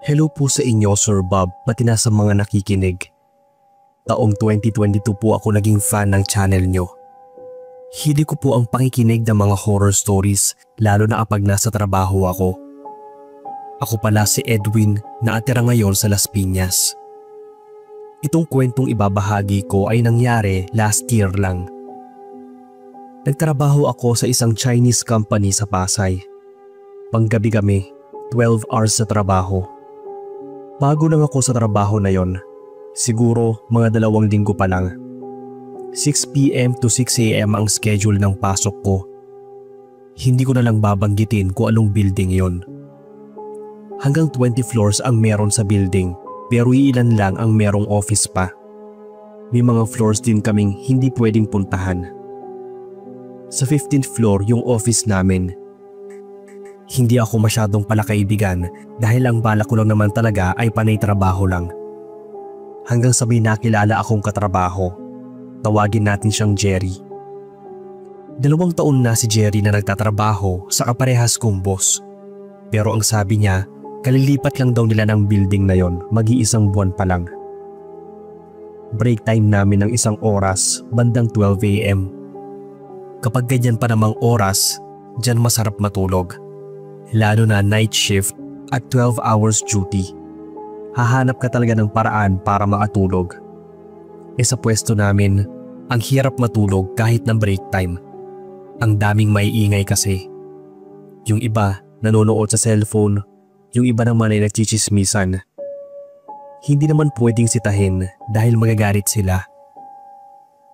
Hello po sa inyo, Sir Bob, pati na sa mga nakikinig. Taong 2022 po ako naging fan ng channel nyo. Hilig ko po ang pakikinig ng mga horror stories, lalo na kapag nasa trabaho ako. Ako pala si Edwin na atira ngayon sa Las Piñas. Itong kwentong ibabahagi ko ay nangyari last year lang. Nagtrabaho ako sa isang Chinese company sa Pasay. Panggabi kami, 12 hours sa trabaho. Bago lang ako sa trabaho na yon, siguro mga 2 linggo pa lang. 6 p.m. to 6 a.m. ang schedule ng pasok ko. Hindi ko na lang babanggitin kung anong building yon. Hanggang 20 floors ang meron sa building, pero ilan lang ang merong office pa. May mga floors din kaming hindi pwedeng puntahan. Sa 15th floor yung office namin. Hindi ako masyadong palakaibigan dahil ang balak ko lang naman talaga ay panay trabaho lang. Hanggang sa may nakilala akong katrabaho, tawagin natin siyang Jerry. 2 taon na si Jerry na nagtatrabaho sa kaparehas kong boss. Pero ang sabi niya, kalilipat lang daw nila ng building na yon, mag-iisang buwan pa lang. Break time namin ng 1 oras, bandang 12 a.m. Kapag ganyan pa namang oras, dyan masarap matulog. Lalo na night shift at 12 hours duty. Hahanap ka talaga ng paraan para makatulog. Sa pwesto namin, ang hirap matulog kahit na break time. Ang daming maiingay kasi. Yung iba nanonood sa cellphone, yung iba naman ay nagchichismisan. Hindi naman pwedeng sitahin dahil magagalit sila.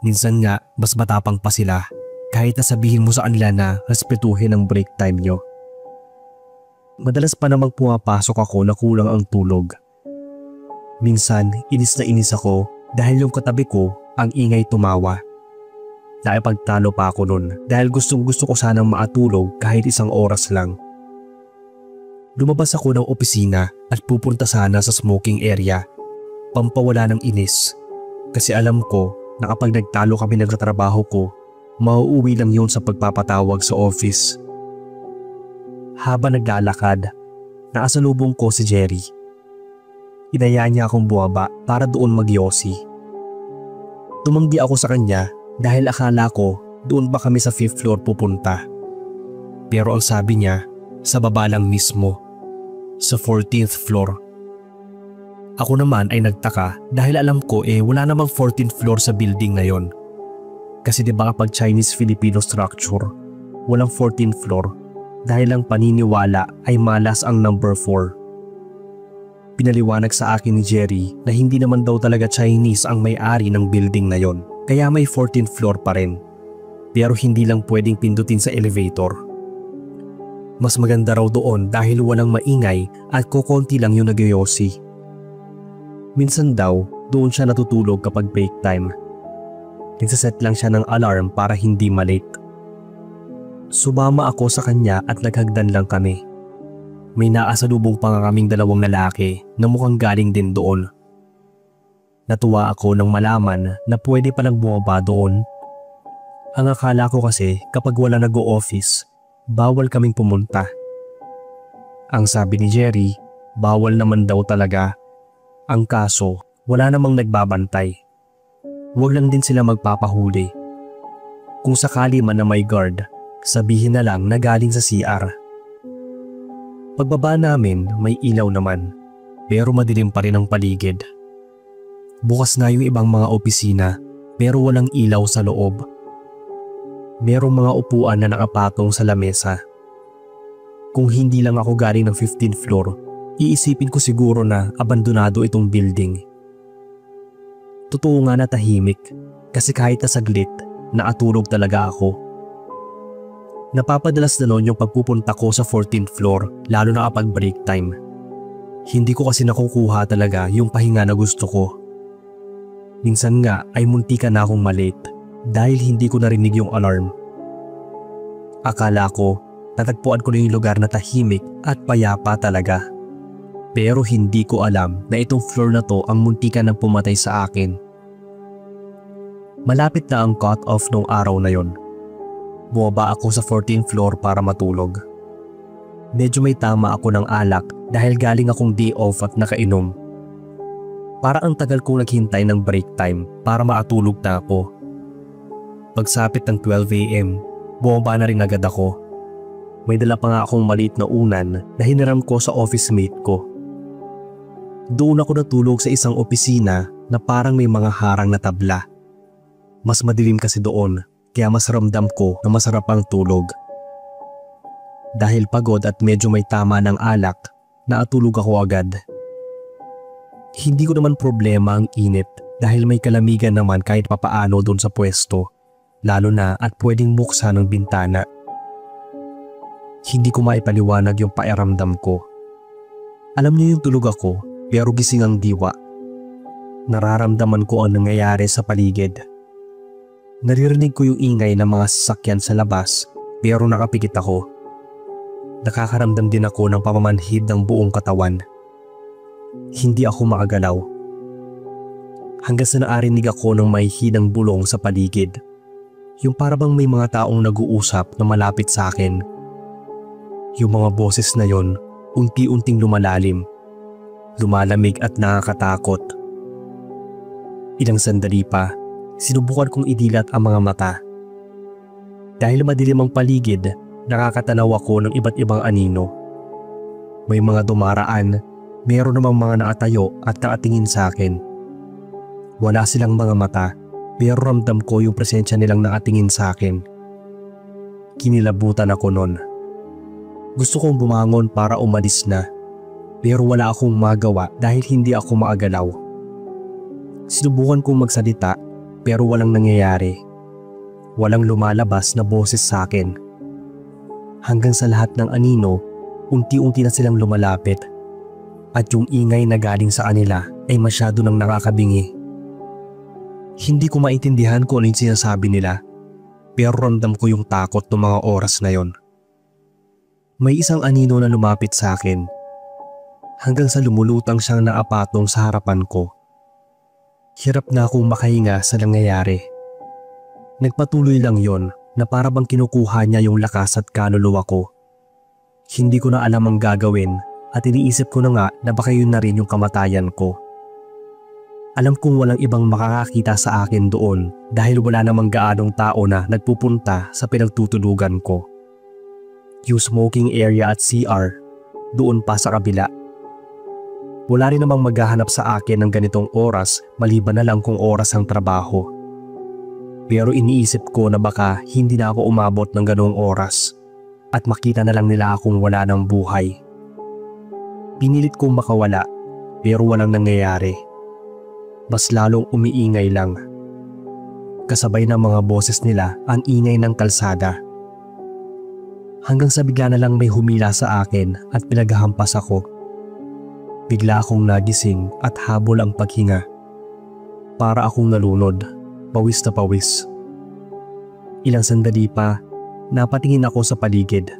Minsan nga mas matapang pa sila kahit na sabihin mo sa kanila na respetuhin ang break time nyo. Madalas pa namang pumapasok ako na kulang ang tulog. Minsan, inis na inis ako dahil yung katabi ko ang ingay tumawa. Naipagtalo pa ako nun dahil gustong gusto ko sanang maatulog kahit 1 oras lang. Lumabas ako ng opisina at pupunta sana sa smoking area, pampawala ng inis. Kasi alam ko na kapag nagtalo kami ng katrabaho ko, mauuwi lang yun sa pagpapatawag sa office. Habang naglalakad, nakasalubong ko si Jerry. Inaya niya akong bumaba para doon magyosi. Tumanggi ako sa kanya dahil akala ko doon pa kami sa 5th floor pupunta. Pero ang sabi niya, sa baba lang mismo, sa 14th floor. Ako naman ay nagtaka dahil alam ko wala namang 14th floor sa building na yon. Kasi diba kapag Chinese-Filipino structure, walang 14th floor. Dahil ang paniniwala ay malas ang number 4. Pinaliwanag sa akin ni Jerry na hindi naman daw talaga Chinese ang may-ari ng building na yon, kaya may 14th floor pa rin. Pero hindi lang pwedeng pindutin sa elevator. Mas maganda raw doon dahil walang maingay at kokonti lang yung nagyoyosi. Minsan daw doon siya natutulog kapag break time. Nagsaset lang siya ng alarm para hindi malate. Sumama ako sa kanya at naghagdan lang kami. May naasalubong pa nga kaming 2 lalaki na mukhang galing din doon. Natuwa ako nang malaman na pwede palang bumaba doon. Ang akala ko kasi kapag wala nag-o-office, bawal kaming pumunta. Ang sabi ni Jerry, bawal naman daw talaga. Ang kaso, wala namang nagbabantay. Huwag lang din sila magpapahuli. Kung sakali man na may guard, sabihin na lang na galing sa CR. Pagbaba namin may ilaw naman, pero madilim pa rin ang paligid. Bukas na yung ibang mga opisina pero walang ilaw sa loob. Merong mga upuan na nakapatong sa lamesa. Kung hindi lang ako galing ng 15th floor, iisipin ko siguro na abandonado itong building. Totoo nga na tahimik kasi kahit na saglit, nakatulog talaga ako. Napapadalas na noon yung pagpupunta ko sa 14th floor lalo na kapag break time. Hindi ko kasi nakukuha talaga yung pahinga na gusto ko. Minsan nga ay muntika na akong malate dahil hindi ko narinig yung alarm. Akala ko natagpuan ko na yung lugar na tahimik at payapa talaga. Pero hindi ko alam na itong floor na to ang muntika ng pumatay sa akin. Malapit na ang cut-off nung araw na yon. Bumaba ako sa 14th floor para matulog. Medyo may tama ako ng alak dahil galing akong day off at nakainom. Para ang tagal kong naghintay ng break time para maatulog na ako. Pagsapit ng 12 AM, bumaba na rin agad ako. May dala pa nga akong maliit na unan na hiniram ko sa office mate ko. Doon ako natulog sa isang opisina na parang may mga harang na tabla. Mas madilim kasi doon, kaya mas ramdam ko na masarap ang tulog. Dahil pagod at medyo may tama ng alak, naatulog ako agad. Hindi ko naman problema ang init dahil may kalamigan naman kahit papaano doon sa pwesto, lalo na at pwedeng buksan ng bintana. Hindi ko maipaliwanag yung pakiramdam ko. Alam niyo yung tulog ako pero gising ang diwa. Nararamdaman ko ang nangyayari sa paligid. Naririnig ko yung ingay ng mga sasakyan sa labas pero nakapikit ako. Nakakaramdam din ako ng pamamanhid ng buong katawan. Hindi ako makagalaw. Hanggang sa naarinig ako ng may hidang bulong sa paligid. Yung parabang may mga taong nag-uusap na malapit sa akin. Yung mga boses na yon, unti-unting lumalalim, lumalamig at nakakatakot. Ilang sandali pa, sinubukan kong idilat ang mga mata. Dahil madilim ang paligid, nakakatanaw ako ng iba't ibang anino. May mga dumaraan, meron namang mga nakatayo at nakatingin sa akin. Wala silang mga mata, pero ramdam ko yung presensya nilang nakatingin sa akin. Kinilabutan ako nun. Gusto kong bumangon para umalis na, pero wala akong magawa dahil hindi ako maagalaw. Sinubukan kong magsalita, pero walang nangyayari. Walang lumalabas na boses sa akin. Hanggang sa lahat ng anino, unti-unti na silang lumalapit. At yung ingay na galing sa kanila ay masyado nang nakakabingi. Hindi ko maintindihan kung ano yung sinasabi nila, pero ramdam ko yung takot ng mga oras na yon. May isang anino na lumapit sa akin, hanggang sa lumulutang siyang naapatong sa harapan ko. Hirap na akong makahinga sa nangyayari. Nagpatuloy lang yon na para bang kinukuha niya yung lakas at kaluluwa ko. Hindi ko na alam ang gagawin. At iniisip ko na nga na baka yun na rin yung kamatayan ko. Alam kong walang ibang makakakita sa akin doon dahil wala namang gaanong tao na nagpupunta sa pinagtutulugan ko. Yung smoking area at CR, doon pa sa kabila. Wala rin namang maghahanap sa akin ng ganitong oras maliban na lang kung oras ang trabaho. Pero iniisip ko na baka hindi na ako umabot ng ganoong oras at makita na lang nila akong wala ng buhay. Pinilit kong makawala pero walang nangyayari. Mas lalong umiingay lang. Kasabay ng mga boses nila ang ingay ng kalsada. Hanggang sa bigla na lang may humila sa akin at pinaghahampas ako. Bigla akong nagising at habol ang paghinga. Para akong nalunod, pawis na pawis. Ilang sandali pa, napatingin ako sa paligid.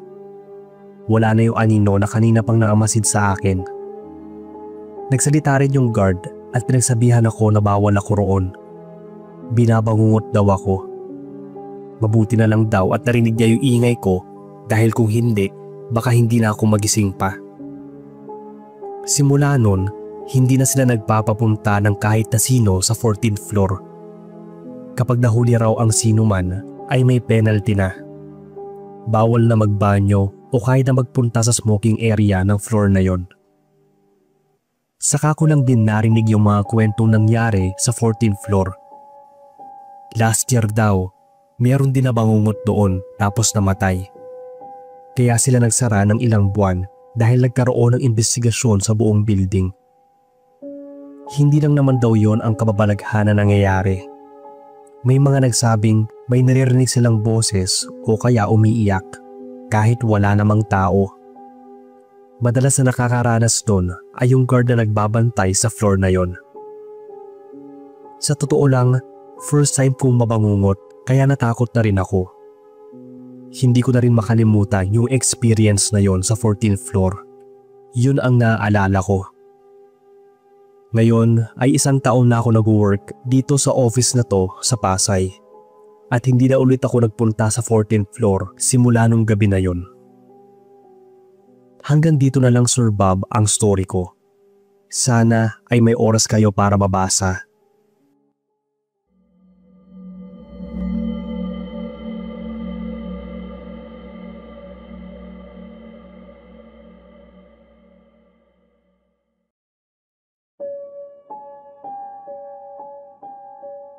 Wala na yung anino na kanina pang naamasid sa akin. Nagsalita rin yung guard at pinagsabihan ako na bawal ako roon. Binabangungot daw ako. Mabuti na lang daw at narinig niya yung ingay ko dahil kung hindi, baka hindi na ako magising pa. Simula nun, hindi na sila nagpapapunta ng kahit na sino sa 14th floor. Kapag nahuli raw ang sino man ay may penalty na. Bawal na magbanyo o kahit na magpunta sa smoking area ng floor na yon. Saka ko lang din narinig yung mga kwentong nangyari sa 14th floor. Last year daw, meron din na bangungot doon tapos namatay. Kaya sila nagsara ng ilang buwan dahil nagkaroon ng investigasyon sa buong building. Hindi lang naman daw yon ang kababalaghan na nangyayari. May mga nagsabing may naririnig silang boses o kaya umiiyak. Kahit wala namang tao. Madalas na nakakaranas doon ay yung guard na nagbabantay sa floor na yon. Sa totoo lang, first time kong mabangungot kaya natakot na rin ako. Hindi ko na rin makalimutan yung experience na yon sa 14th floor. Yun ang naaalala ko. Ngayon ay 1 taon na ako nag-work dito sa office na to sa Pasay. At hindi na ulit ako nagpunta sa 14th floor simula nung gabi na yon. Hanggang dito na lang Sir Bob ang story ko. Sana ay may oras kayo para mabasa.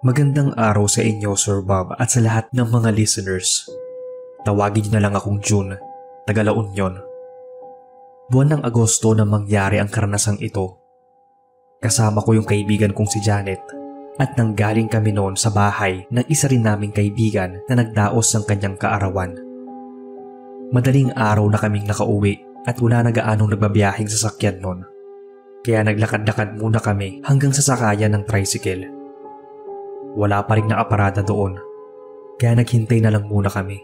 Magandang araw sa inyo Sir Bob at sa lahat ng mga listeners. Tawagin niyo na lang akong June, taga La Union. Buwan ng Agosto na mangyari ang karanasang ito. Kasama ko yung kaibigan kong si Janet at nanggaling kami noon sa bahay ng isa rin naming kaibigan na nagdaos ng kanyang kaarawan. Madaling araw na kaming nakauwi at wala na gaanong nagbabiyaheng sasakyan noon. Kaya naglakad-lakad muna kami hanggang sa sakayan ng tricycle. Wala pa rin nakaparada doon, kaya naghintay na lang muna kami.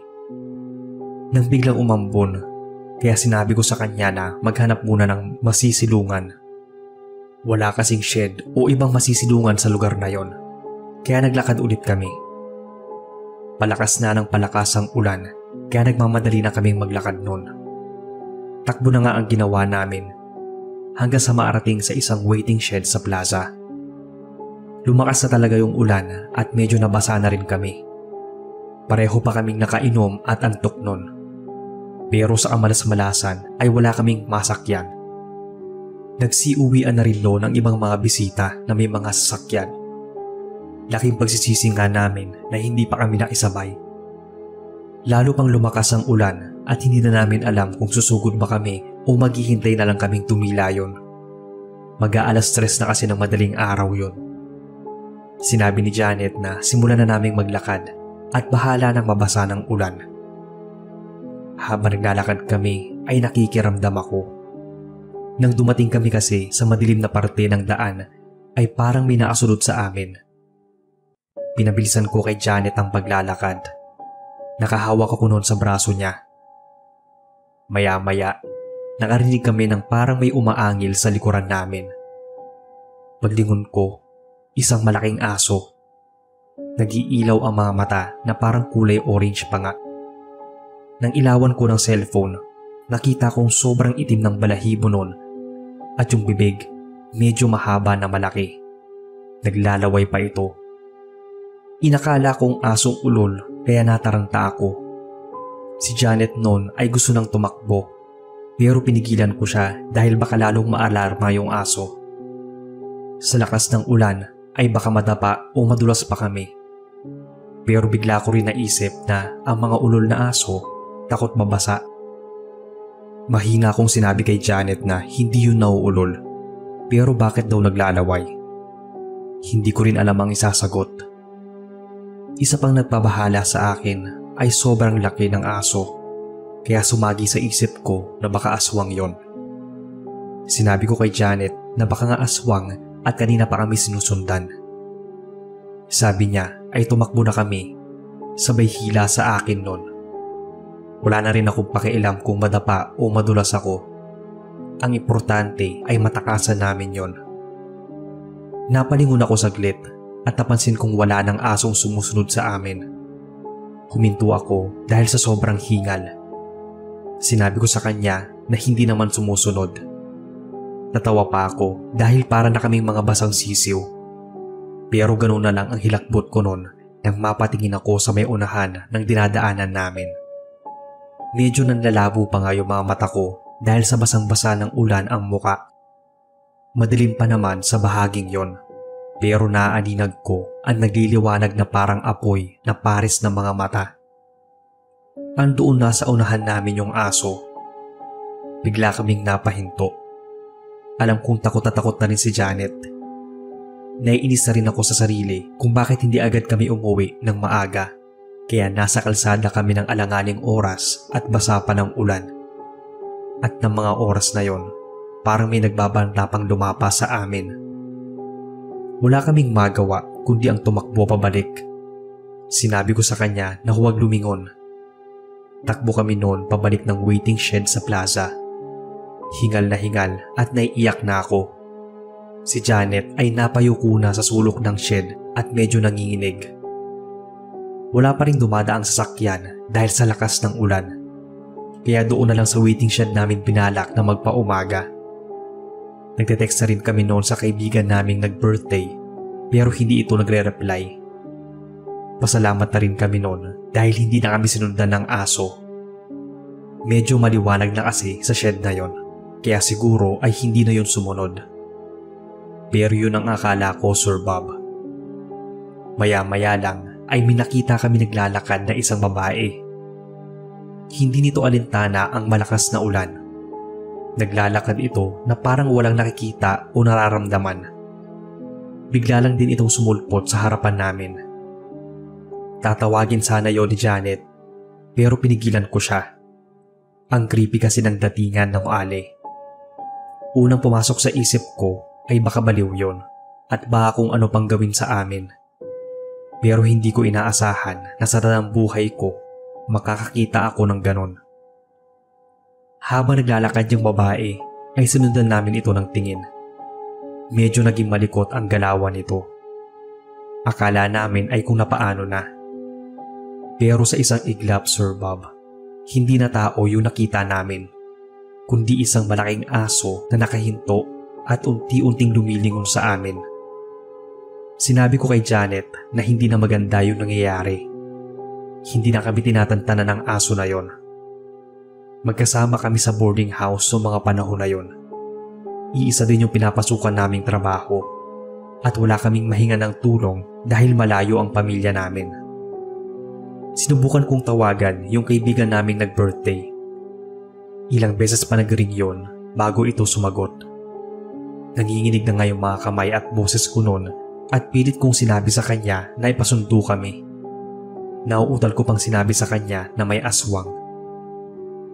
Nang biglang umambon, kaya sinabi ko sa kanya na maghanap muna ng masisilungan. Wala kasing shed o ibang masisilungan sa lugar na yon, kaya naglakad ulit kami. Palakas na ng palakas ang ulan, kaya nagmamadali na kaming maglakad noon. Takbo na nga ang ginawa namin, hanggang sa maarating sa isang waiting shed sa plaza. Lumakas na talaga yung ulan at medyo nabasa na rin kami. Pareho pa kaming nakainom at antok nun. Pero sa kamalas-malasan ay wala kaming masakyan. Nagsiuwian na rin noon ang ibang mga bisita na may mga sasakyan. Laking pagsisisi nga namin na hindi pa kami nakisabay. Lalo pang lumakas ang ulan at hindi na namin alam kung susugod ba kami o maghihintay na lang kaming tumilayon. Mag-aalas 3 na kasi ng madaling araw yon. Sinabi ni Janet na simulan na naming maglakad at bahala nang mabasa ng ulan. Habang naglalakad kami ay nakikiramdam ako. Nang dumating kami kasi sa madilim na parte ng daan ay parang may nakasunod sa amin. Pinabilisan ko kay Janet ang paglalakad. Nakahawak ako noon sa braso niya. Maya-maya, nakarinig kami ng parang may umaangil sa likuran namin. Paglingon ko, isang malaking aso. Nag-iilaw ang mga mata na parang kulay orange pa nga. Nang ilawan ko ng cellphone, nakita kong sobrang itim ng balahibo noon at yung bibig medyo mahaba na malaki. Naglalaway pa ito. Inakala kong asong ulol kaya nataranta ako. Si Janet noon ay gusto nang tumakbo pero pinigilan ko siya dahil baka lalong maalarma yung aso. Sa lakas ng ulan ay baka madapa o madulas pa kami. Pero bigla ko rin naisip na ang mga ulol na aso takot mabasa. Mahina kong sinabi kay Janet na hindi yun nauulol. Pero bakit daw naglalaway? Hindi ko rin alam ang isasagot. Isa pang nagpabahala sa akin ay sobrang laki ng aso. Kaya sumagi sa isip ko na baka aswang yon. Sinabi ko kay Janet na baka nga aswang at kanina pa kami sinusundan. Sabi niya ay tumakbo na kami, sabay hila sa akin noon. Wala na rin akong pakialam kung madapa o madulas ako. Ang importante ay matakasan namin yon. Napalingon ako saglit at napansin kong wala ng asong sumusunod sa amin. Huminto ako dahil sa sobrang hingal. Sinabi ko sa kanya na hindi naman sumusunod. Natawa pa ako dahil para na kaming mga basang sisiw. Pero ganoon na lang ang hilakbot ko noon nang mapatingin ako sa may unahan ng dinadaanan namin. Medyo nanlalabo pa nga yung mga mata ko dahil sa basang-basa ng ulan ang muka. Madilim pa naman sa bahaging yon, pero naaaninag ko ang nagliliwanag na parang apoy na pares ng mga mata. Andoon na sa unahan namin yung aso. Bigla kaming napahinto. Alam kong takot na takot na rin si Janet. Naiinis na rin ako sa sarili kung bakit hindi agad kami umuwi ng maaga. Kaya nasa kalsada kami ng alanganing oras at basa pa ng ulan. At ng mga oras na yon, parang may nagbabanta pang lumapa sa amin. Wala kaming magawa kundi ang tumakbo pabalik. Sinabi ko sa kanya na huwag lumingon. Takbo kami noon pabalik ng waiting shed sa plaza. Hingal na hingal at naiiyak na ako. Si Janet ay napayuko na sa sulok ng shed at medyo nanginginig. Wala pa rin dumadaang sasakyan dahil sa lakas ng ulan. kaya doon na lang sa waiting shed namin binalak na magpaumaga. Nagte-text na rin kami noon sa kaibigan naming nag-birthday pero hindi ito nagre-reply. Pasalamat na rin kami noon dahil hindi na kami sinundan ng aso. Medyo maliwanag na kasi sa shed na yon, kaya siguro ay hindi na yon sumunod. Pero yun ang akala ko, Sir Bob. Maya-maya lang ay minakita kami naglalakad na isang babae. Hindi nito alintana ang malakas na ulan. Naglalakad ito na parang walang nakikita o nararamdaman. Bigla lang din itong sumulpot sa harapan namin. Tatawagin sana yon ni Janet pero pinigilan ko siya. Ang creepy kasi ng datingan ng ale. Unang pumasok sa isip ko ay baka baliw yon at baka kung ano pang gawin sa amin. Pero hindi ko inaasahan na sa tanang buhay ko makakakita ako ng ganon. Habang naglalakad yung babae ay sinundan namin ito ng tingin. Medyo naging malikot ang galawan nito. Akala namin ay kung napaano na. Pero sa isang iglap, Sir Bob, hindi na tao yung nakita namin, kundi isang malaking aso na nakahinto at unti-unting lumilingon sa amin. Sinabi ko kay Janet na hindi na maganda yung nangyayari. Hindi na kami tinatantanan ng aso na yon. Magkasama kami sa boarding house sa mga panahon na yon. Iisa din yung pinapasukan naming trabaho at wala kaming mahinga ng tulong dahil malayo ang pamilya namin. Sinubukan kong tawagan yung kaibigan naming nag-birthday. Ilang beses pa nag-ring yon bago ito sumagot. Nanginginig na nga yung mga kamay at boses ko noon at pilit kong sinabi sa kanya na ipasundo kami. Nauutal ko pang sinabi sa kanya na may aswang.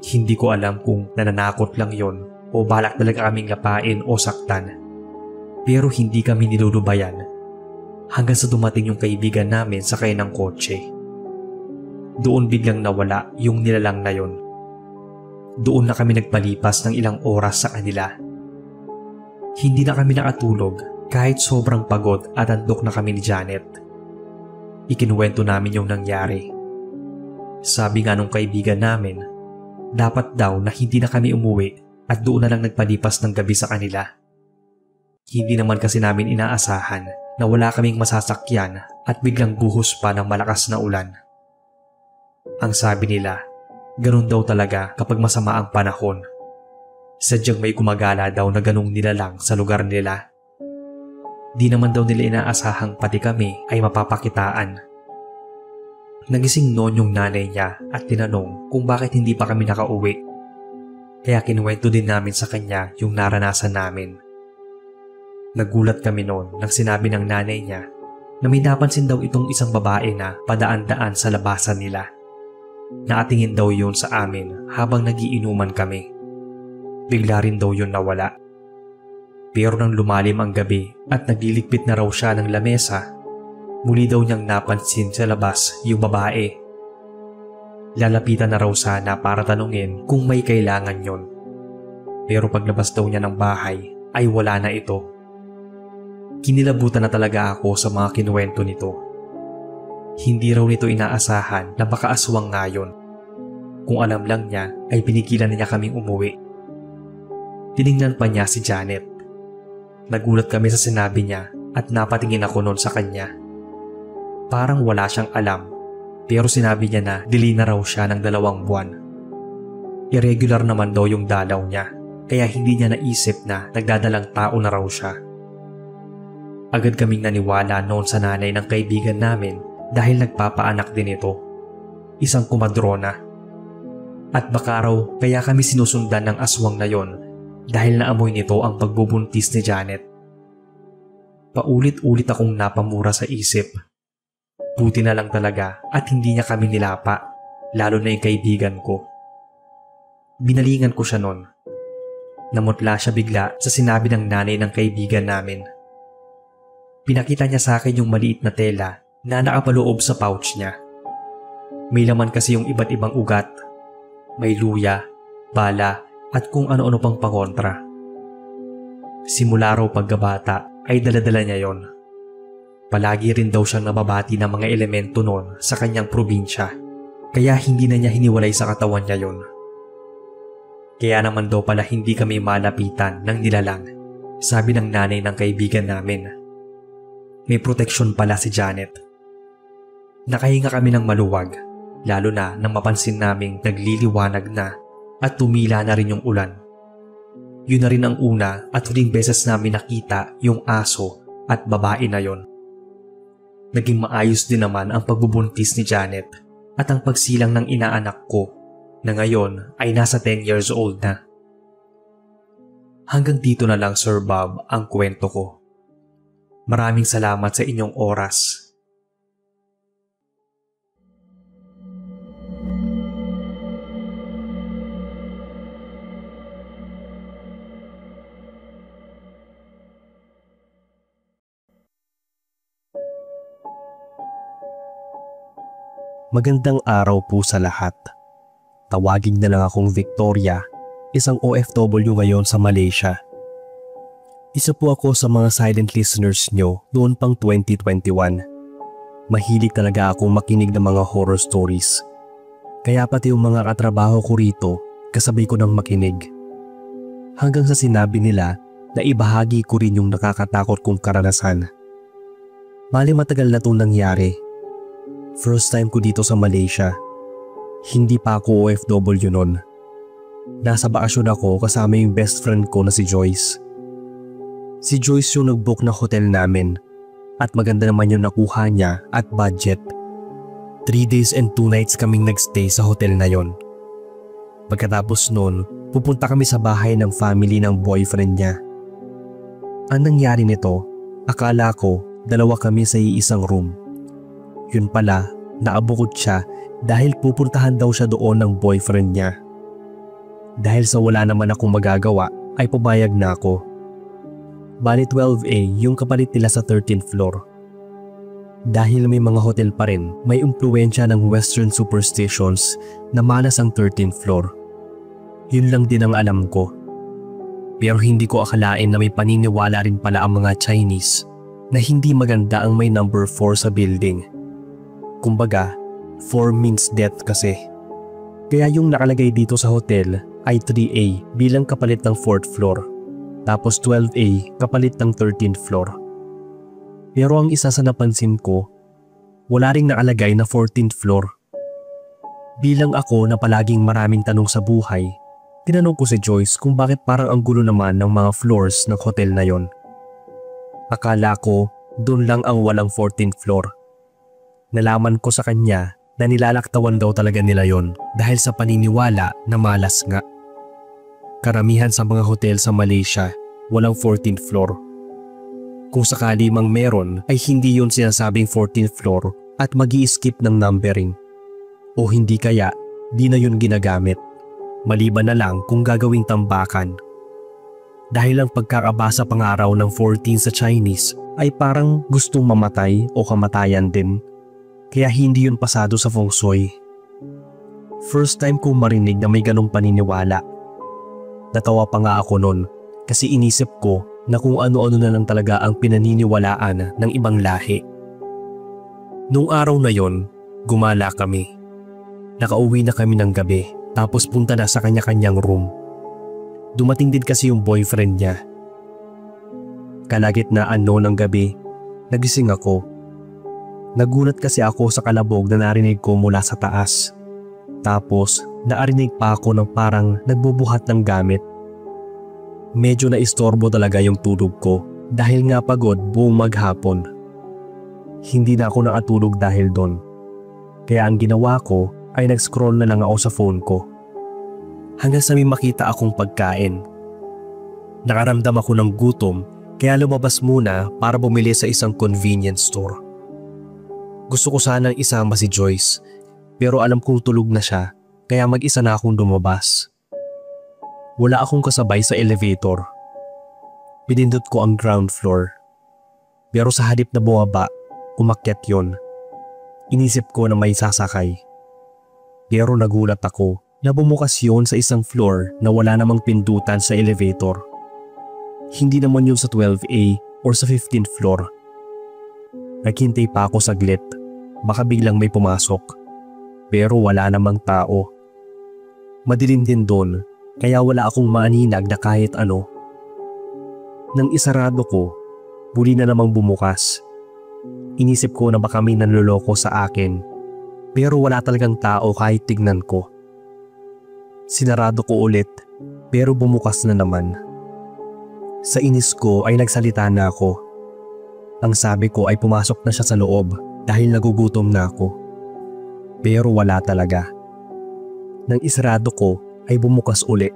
Hindi ko alam kung nananakot lang yon o balak talaga kaming lapain o saktan. Pero hindi kami nilulubayan hanggang sa dumating yung kaibigan namin sakay ng kotse. Doon biglang nawala yung nilalang na yon. Doon na kami nagpalipas ng ilang oras sa kanila. Hindi na kami nakatulog kahit sobrang pagod at andok na kami ni Janet. Ikinuwento namin yung nangyari. Sabi nga nung kaibigan namin, dapat daw na hindi na kami umuwi at doon na lang nagpalipas ng gabi sa kanila. Hindi naman kasi namin inaasahan na wala kaming masasakyan at biglang buhos pa ng malakas na ulan. Ang sabi nila, ganun daw talaga kapag masama ang panahon. Sadyang may gumagala daw na ganung nilalang sa lugar nila. Di naman daw nila inaasahang pati kami ay mapapakitaan. Nagising noon yung nanay niya at tinanong kung bakit hindi pa kami nakauwi. Kaya kinuwento din namin sa kanya yung naranasan namin. Nagulat kami noon nang sinabi ng nanay niya na may napansin daw itong isang babae na padaan-daan sa labasan nila. Nakatingin daw yun sa amin habang nagiinuman kami. Bigla rin daw yun nawala. Pero nang lumalim ang gabi at nagliligpit na raw siya ng lamesa, muli daw niyang napansin sa labas yung babae. Lalapitan na raw sana para tanungin kung may kailangan yon. Pero paglabas daw niya ng bahay ay wala na ito. Kinilabutan na talaga ako sa mga kinuwento nito. Hindi raw nito inaasahan na baka aswang nga yun. Kung alam lang niya ay pinigilan na niya kaming umuwi. Tiningnan pa niya si Janet. Nagulat kami sa sinabi niya at napatingin ako noon sa kanya. Parang wala siyang alam pero sinabi niya na dili na raw siya ng 2 buwan. Irregular naman daw yung dalaw niya kaya hindi niya naisip na nagdadalang tao na raw siya. Agad kaming naniwala noon sa nanay ng kaibigan namin dahil nagpapaanak din ito. Isang kumadrona. At baka raw kaya kami sinusundan ng aswang na yon dahil naamoy nito ang pagbubuntis ni Janet. Paulit-ulit akong napamura sa isip. Buti na lang talaga at hindi niya kami nilapa, lalo na yung kaibigan ko. Binalingan ko siya noon. Namutla siya bigla sa sinabi ng nanay ng kaibigan namin. Pinakita niya sa akin yung maliit na tela na nakapaloob sa pouch niya. May laman kasi yung iba't ibang ugat. May luya, bala, at kung ano-ano pang pangontra. Simula raw pagkabata ay daladala niya yon. Palagi rin daw siyang nababati ng mga elemento noon sa kanyang probinsya, kaya hindi na niya hiniwalay sa katawan niya yon. Kaya naman daw pala hindi kami malapitan ng nilalang, sabi ng nanay ng kaibigan namin. May proteksyon pala si Janet. Nakahinga kami ng maluwag, lalo na nang mapansin naming nagliliwanag na at tumila na rin yung ulan. Yun na rin ang una at huling beses namin nakita yung aso at babae na yon. Naging maayos din naman ang pagbubuntis ni Janet at ang pagsilang ng inaanak ko na ngayon ay nasa 10 years old na. Hanggang dito na lang, Sir Bob, ang kwento ko. Maraming salamat sa inyong oras. Magandang araw po sa lahat. Tawagin na lang akong Victoria, isang OFW ngayon sa Malaysia. Isa po ako sa mga silent listeners nyo noon pang 2021. Mahilig talaga akong makinig ng mga horror stories. Kaya pati yung mga katrabaho ko rito, kasabay ko ng makinig. Hanggang sa sinabi nila na ibahagi ko rin yung nakakatakot kong karanasan. Bali matagal na itong nangyari. First time ko dito sa Malaysia. Hindi pa ako OFW nun. Nasa bakasyon ako kasama yung best friend ko na si Joyce. Si Joyce yung nag-book na hotel namin at maganda naman yung nakuha niya at budget. 3 days and 2 nights kaming nagstay sa hotel na yon. Pagkatapos nun, pupunta kami sa bahay ng family ng boyfriend niya. Ang nangyari nito, akala ko 2 kami sa iisang room. Yun pala, naabukod siya dahil pupuntahan daw siya doon ng boyfriend niya. Dahil sa wala naman akong magagawa ay pumayag na ako. Bali 12A yung kapalit nila sa 13th floor. Dahil may mga hotel pa rin, may impluwensya ng western superstitions na malas ang 13th floor. Yun lang din ang alam ko. Pero hindi ko akalain na may paniniwala rin pala ang mga Chinese na hindi maganda ang may number 4 sa building. Kumbaga, 4 means death kasi. Kaya yung nakalagay dito sa hotel ay 3A bilang kapalit ng 4th floor. Tapos 12A kapalit ng 13th floor. Pero ang isa sa napansin ko, wala ring nakalagay na 14th floor. Bilang ako na palaging maraming tanong sa buhay, tinanong ko si Joyce kung bakit parang ang gulo naman ng mga floors ng hotel na yon. Akala ko doon lang ang walang 14th floor. Nalaman ko sa kanya na nilalaktawan daw talaga nila yon dahil sa paniniwala na malas nga. Karamihan sa mga hotel sa Malaysia, walang 14th floor. Kung sakali mang meron ay hindi yon sinasabing 14th floor at mag-i-skip ng numbering. O hindi kaya, di na yun ginagamit. Maliban na lang kung gagawing tambakan. Dahil ang pagkakabasa pangaraw ng 14 sa Chinese ay parang gustong mamatay o kamatayan din. Kaya hindi yun pasado sa feng shui. First time kong marinig na may ganong paniniwala. Natawa pa nga ako nun kasi inisip ko na kung ano-ano na lang talaga ang pinaniniwalaan ng ibang lahi. Nung araw na yon, gumala kami. Nakauwi na kami ng gabi tapos punta na sa kanya-kanyang room. Dumating din kasi yung boyfriend niya. Kalagitnaan noon ng gabi, nagising ako. Nagulat kasi ako sa kalabog na narinig ko mula sa taas. Tapos naarinig pa ako ng parang nagbubuhat ng gamit. Medyo naistorbo talaga yung tulog ko dahil nga pagod buong maghapon. Hindi na ako nakatulog dahil doon. Kaya ang ginawa ko ay nag-scroll na lang ako sa phone ko. Hanggang sa may makita akong pagkain. Nakaramdam ako ng gutom kaya lumabas muna para bumili sa isang convenience store. Gusto ko sanang isama si Joyce pero alam kong tulog na siya kaya mag-isa na akong lumabas. Wala akong kasabay sa elevator. Pinindot ko ang ground floor. Pero sa halip na bumaba, umakyat yon. Inisip ko na may sasakay. Pero nagulat ako na bumukas yon sa isang floor na wala namang pindutan sa elevator. Hindi naman yun sa 12A or sa 15th floor. Naghintay pa ako saglit, baka biglang may pumasok. Pero wala namang tao. Madilim din doon kaya wala akong maaninag na kahit ano. Nang isarado ko, muli na namang bumukas. Inisip ko na baka may nanloloko sa akin, pero wala talagang tao kahit tignan ko. Sinarado ko ulit, pero bumukas na naman. Sa inis ko ay nagsalita na ako. Ang sabi ko ay pumasok na siya sa loob dahil nagugutom na ako. Pero wala talaga. Nang isarado ko ay bumukas uli.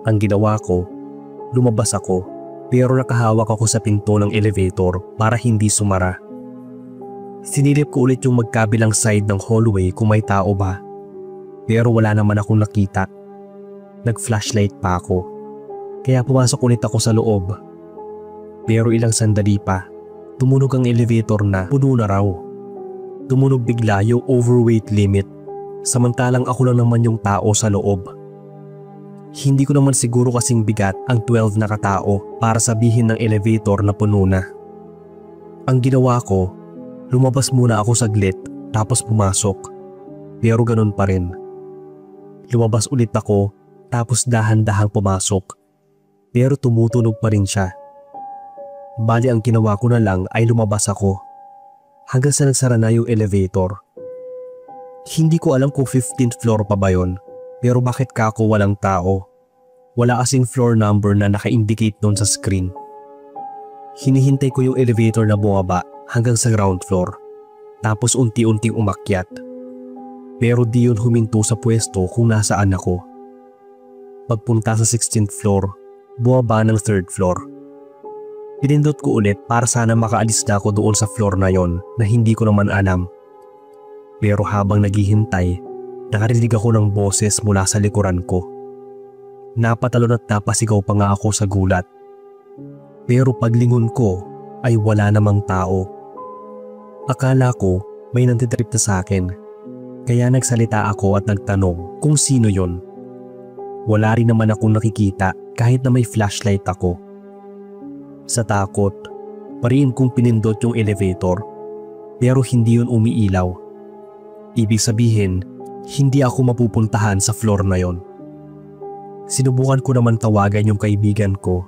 Ang ginawa ko, lumabas ako pero nakahawak ako sa pinto ng elevator para hindi sumara. Sinilip ko ulit yung magkabilang side ng hallway kung may tao ba. Pero wala naman akong nakita. Nag-flashlight pa ako. Kaya pumasok ulit ako sa loob. Pero ilang sandali pa, tumunog ang elevator na puno na raw. Tumunog bigla yung overweight limit, samantalang ako lang naman yung tao sa loob. Hindi ko naman siguro kasing bigat ang 12 na katao para sabihin ng elevator na puno na. Ang ginawa ko, lumabas muna ako saglit tapos pumasok. Pero ganun pa rin. Lumabas ulit ako tapos dahan-dahang pumasok. Pero tumutunog pa rin siya. Bali ang ginawa ko na lang ay lumabas ako. Hanggang sa nagsara na yung elevator. Hindi ko alam kung 15th floor pa ba yun, pero bakit kako walang tao? Wala kasing floor number na naka-indicate doon sa screen. Hinihintay ko yung elevator na bumaba hanggang sa ground floor, tapos unti-unting umakyat. Pero di yun huminto sa pwesto kung nasaan ako. Pagpunta sa 16th floor, bumaba ng 3rd floor. Pinindot ko ulit para sana makaalis na ako doon sa floor na yon na hindi ko naman alam. Pero habang naghihintay, nakarinig ako ng boses mula sa likuran ko. Napatalon at napasigaw pa nga ako sa gulat. Pero paglingon ko ay wala namang tao. Akala ko may nantitrip na sa akin, kaya nagsalita ako at nagtanong kung sino yon. Wala rin naman akong nakikita kahit na may flashlight ako. Sa takot, pariin kong pinindot yung elevator, pero hindi yun umiilaw. Ibig sabihin, hindi ako mapupuntahan sa floor na yon. Sinubukan ko naman tawagan yung kaibigan ko,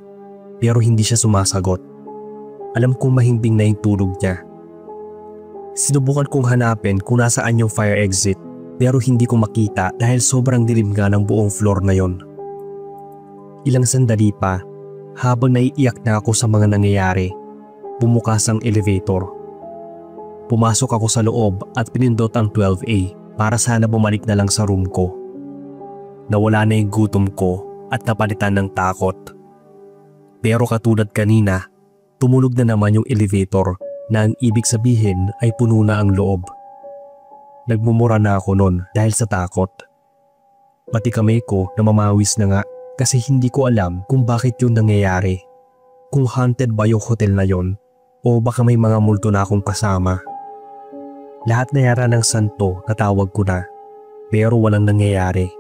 pero hindi siya sumasagot. Alam kong mahimbing na yung tulog niya. Sinubukan kong hanapin kung nasaan yung fire exit, pero hindi ko makita dahil sobrang dilim nga ng buong floor na yon. Ilang sandali pa, habang naiiyak na ako sa mga nangyayari, bumukas ang elevator. Pumasok ako sa loob at pinindot ang 12A para sana bumalik na lang sa room ko. Nawala na yung gutom ko at napalitan ng takot. Pero katulad kanina, tumunog na naman yung elevator na ang ibig sabihin ay puno na ang loob. Nagmumura na ako nun dahil sa takot. Pati kamay ko namamawis na nga. Kasi hindi ko alam kung bakit yun nangyayari. Kung haunted ba yung hotel na yon o baka may mga multo na akong kasama. Lahat na yara ng santo natawag ko na, pero walang nangyayari.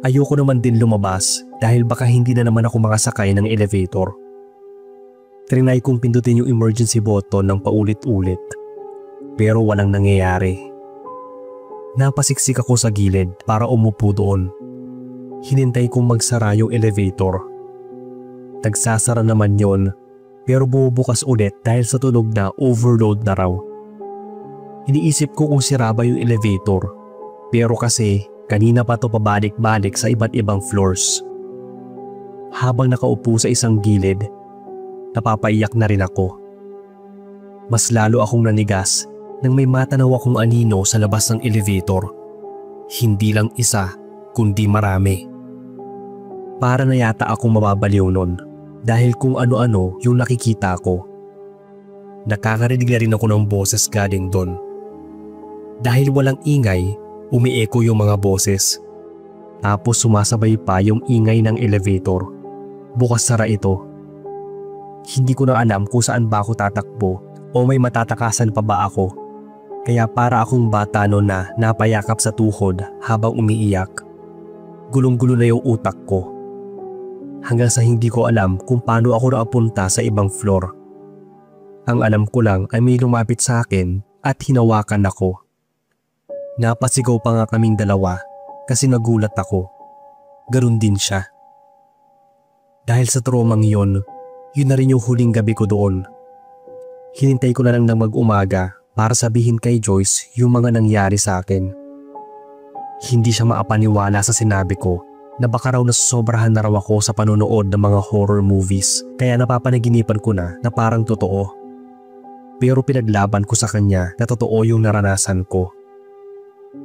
Ayoko naman din lumabas dahil baka hindi na naman ako makasakay ng elevator. Trinay kong pindutin yung emergency button ng paulit-ulit, pero walang nangyayari. Napasiksik ako sa gilid para umupo doon. Hinintay kong magsara yung elevator. Nagsasara naman yon, pero bumubukas ulit dahil sa tunog na overload na raw. Iniisip ko kung sira ba yung elevator, pero kasi kanina pa to pabalik-balik sa iba't ibang floors. Habang nakaupo sa isang gilid, napapaiyak na rin ako. Mas lalo akong nanigas nang may matanaw akong anino sa labas ng elevator. Hindi lang isa, kundi marami. Para na yata akong mababaliw nun dahil kung ano-ano yung nakikita ko. Nakakarinig na rin ako ng boses galing doon. Dahil walang ingay, umieko yung mga boses. Tapos sumasabay pa yung ingay ng elevator. Bukas sara ito. Hindi ko na alam kung saan ba ako tatakbo o may matatakasan pa ba ako. Kaya para akong bata noon na napayakap sa tuhod habang umiiyak. Gulong-gulo na yung utak ko. Hanggang sa hindi ko alam kung paano ako nakapunta sa ibang floor. Ang alam ko lang ay may lumapit sa akin at hinawakan ako. Napasigaw pa nga kaming dalawa kasi nagulat ako. ganun din siya. Dahil sa traumang yun na rin yung huling gabi ko doon. Hinintay ko na lang ng mag-umaga para sabihin kay Joyce yung mga nangyari sa akin. Hindi siya maapaniwala sa sinabi ko na baka raw nasosobrahan na raw ako sa panonood ng mga horror movies kaya napapanaginipan ko na parang totoo. Pero pinaglaban ko sa kanya na totoo yung naranasan ko.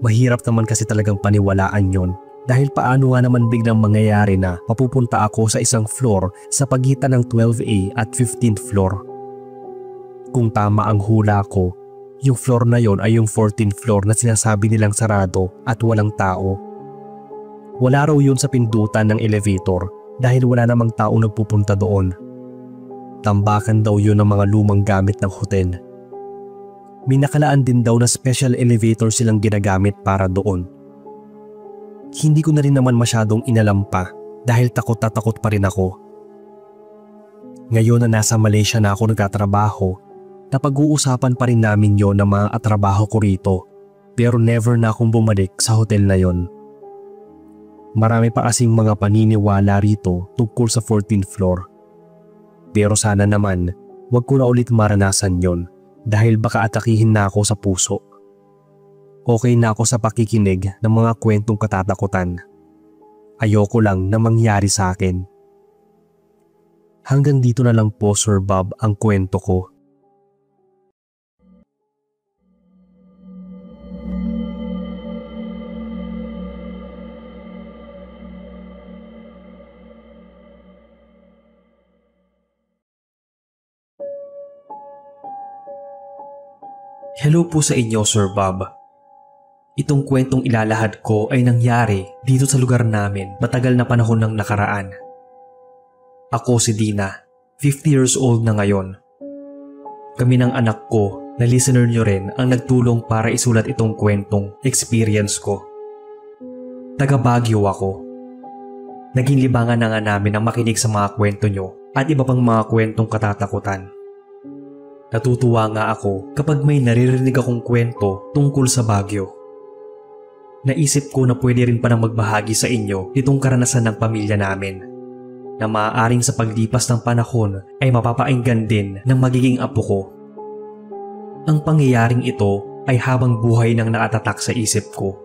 Mahirap naman kasi talagang paniwalaan yon dahil paano nga naman biglang mangyayari na mapupunta ako sa isang floor sa pagitan ng 12A at 15th floor. Kung tama ang hula ko, yung floor na yon ay yung 14th floor na sinasabi nilang sarado at walang tao. Wala raw yun sa pindutan ng elevator dahil wala namang tao nagpupunta doon. Tambakan daw yun ng mga lumang gamit ng hotel. May nakalaan din daw na special elevator silang ginagamit para doon. Hindi ko na rin naman masyadong inalam pa dahil takot na takot pa rin ako. Ngayon na nasa Malaysia na ako nagtatrabaho, napag-uusapan pa rin namin yon ng mga atrabaho ko rito pero never na akong bumalik sa hotel na yon. Marami pa kasing mga paniniwala rito tungkol sa 14th floor. Pero sana naman wag ko na ulit maranasan yon dahil baka atakihin na ako sa puso. Okay na ako sa pakikinig ng mga kwentong katatakutan. Ayoko lang na mangyari sa akin. Hanggang dito na lang po Sir Bob ang kwento ko. Hello po sa inyo, Sir Bob. Itong kwentong ilalahad ko ay nangyari dito sa lugar namin matagal na panahon ng nakaraan. Ako si Dina, 50 years old na ngayon. Kami ng anak ko na listener nyo rin ang nagtulong para isulat itong kwentong experience ko. Taga Baguio ako. Naging libangan na nga namin ang makinig sa mga kwento nyo at iba pang mga kwentong katatakutan. Natutuwa nga ako kapag may naririnig akong kwento tungkol sa Baguio. Naisip ko na pwede rin pa magbahagi sa inyo itong karanasan ng pamilya namin na maaaring sa paglipas ng panahon ay mapapainggan din ng magiging apo ko. Ang pangyayaring ito ay habang buhay nang nakatatak sa isip ko.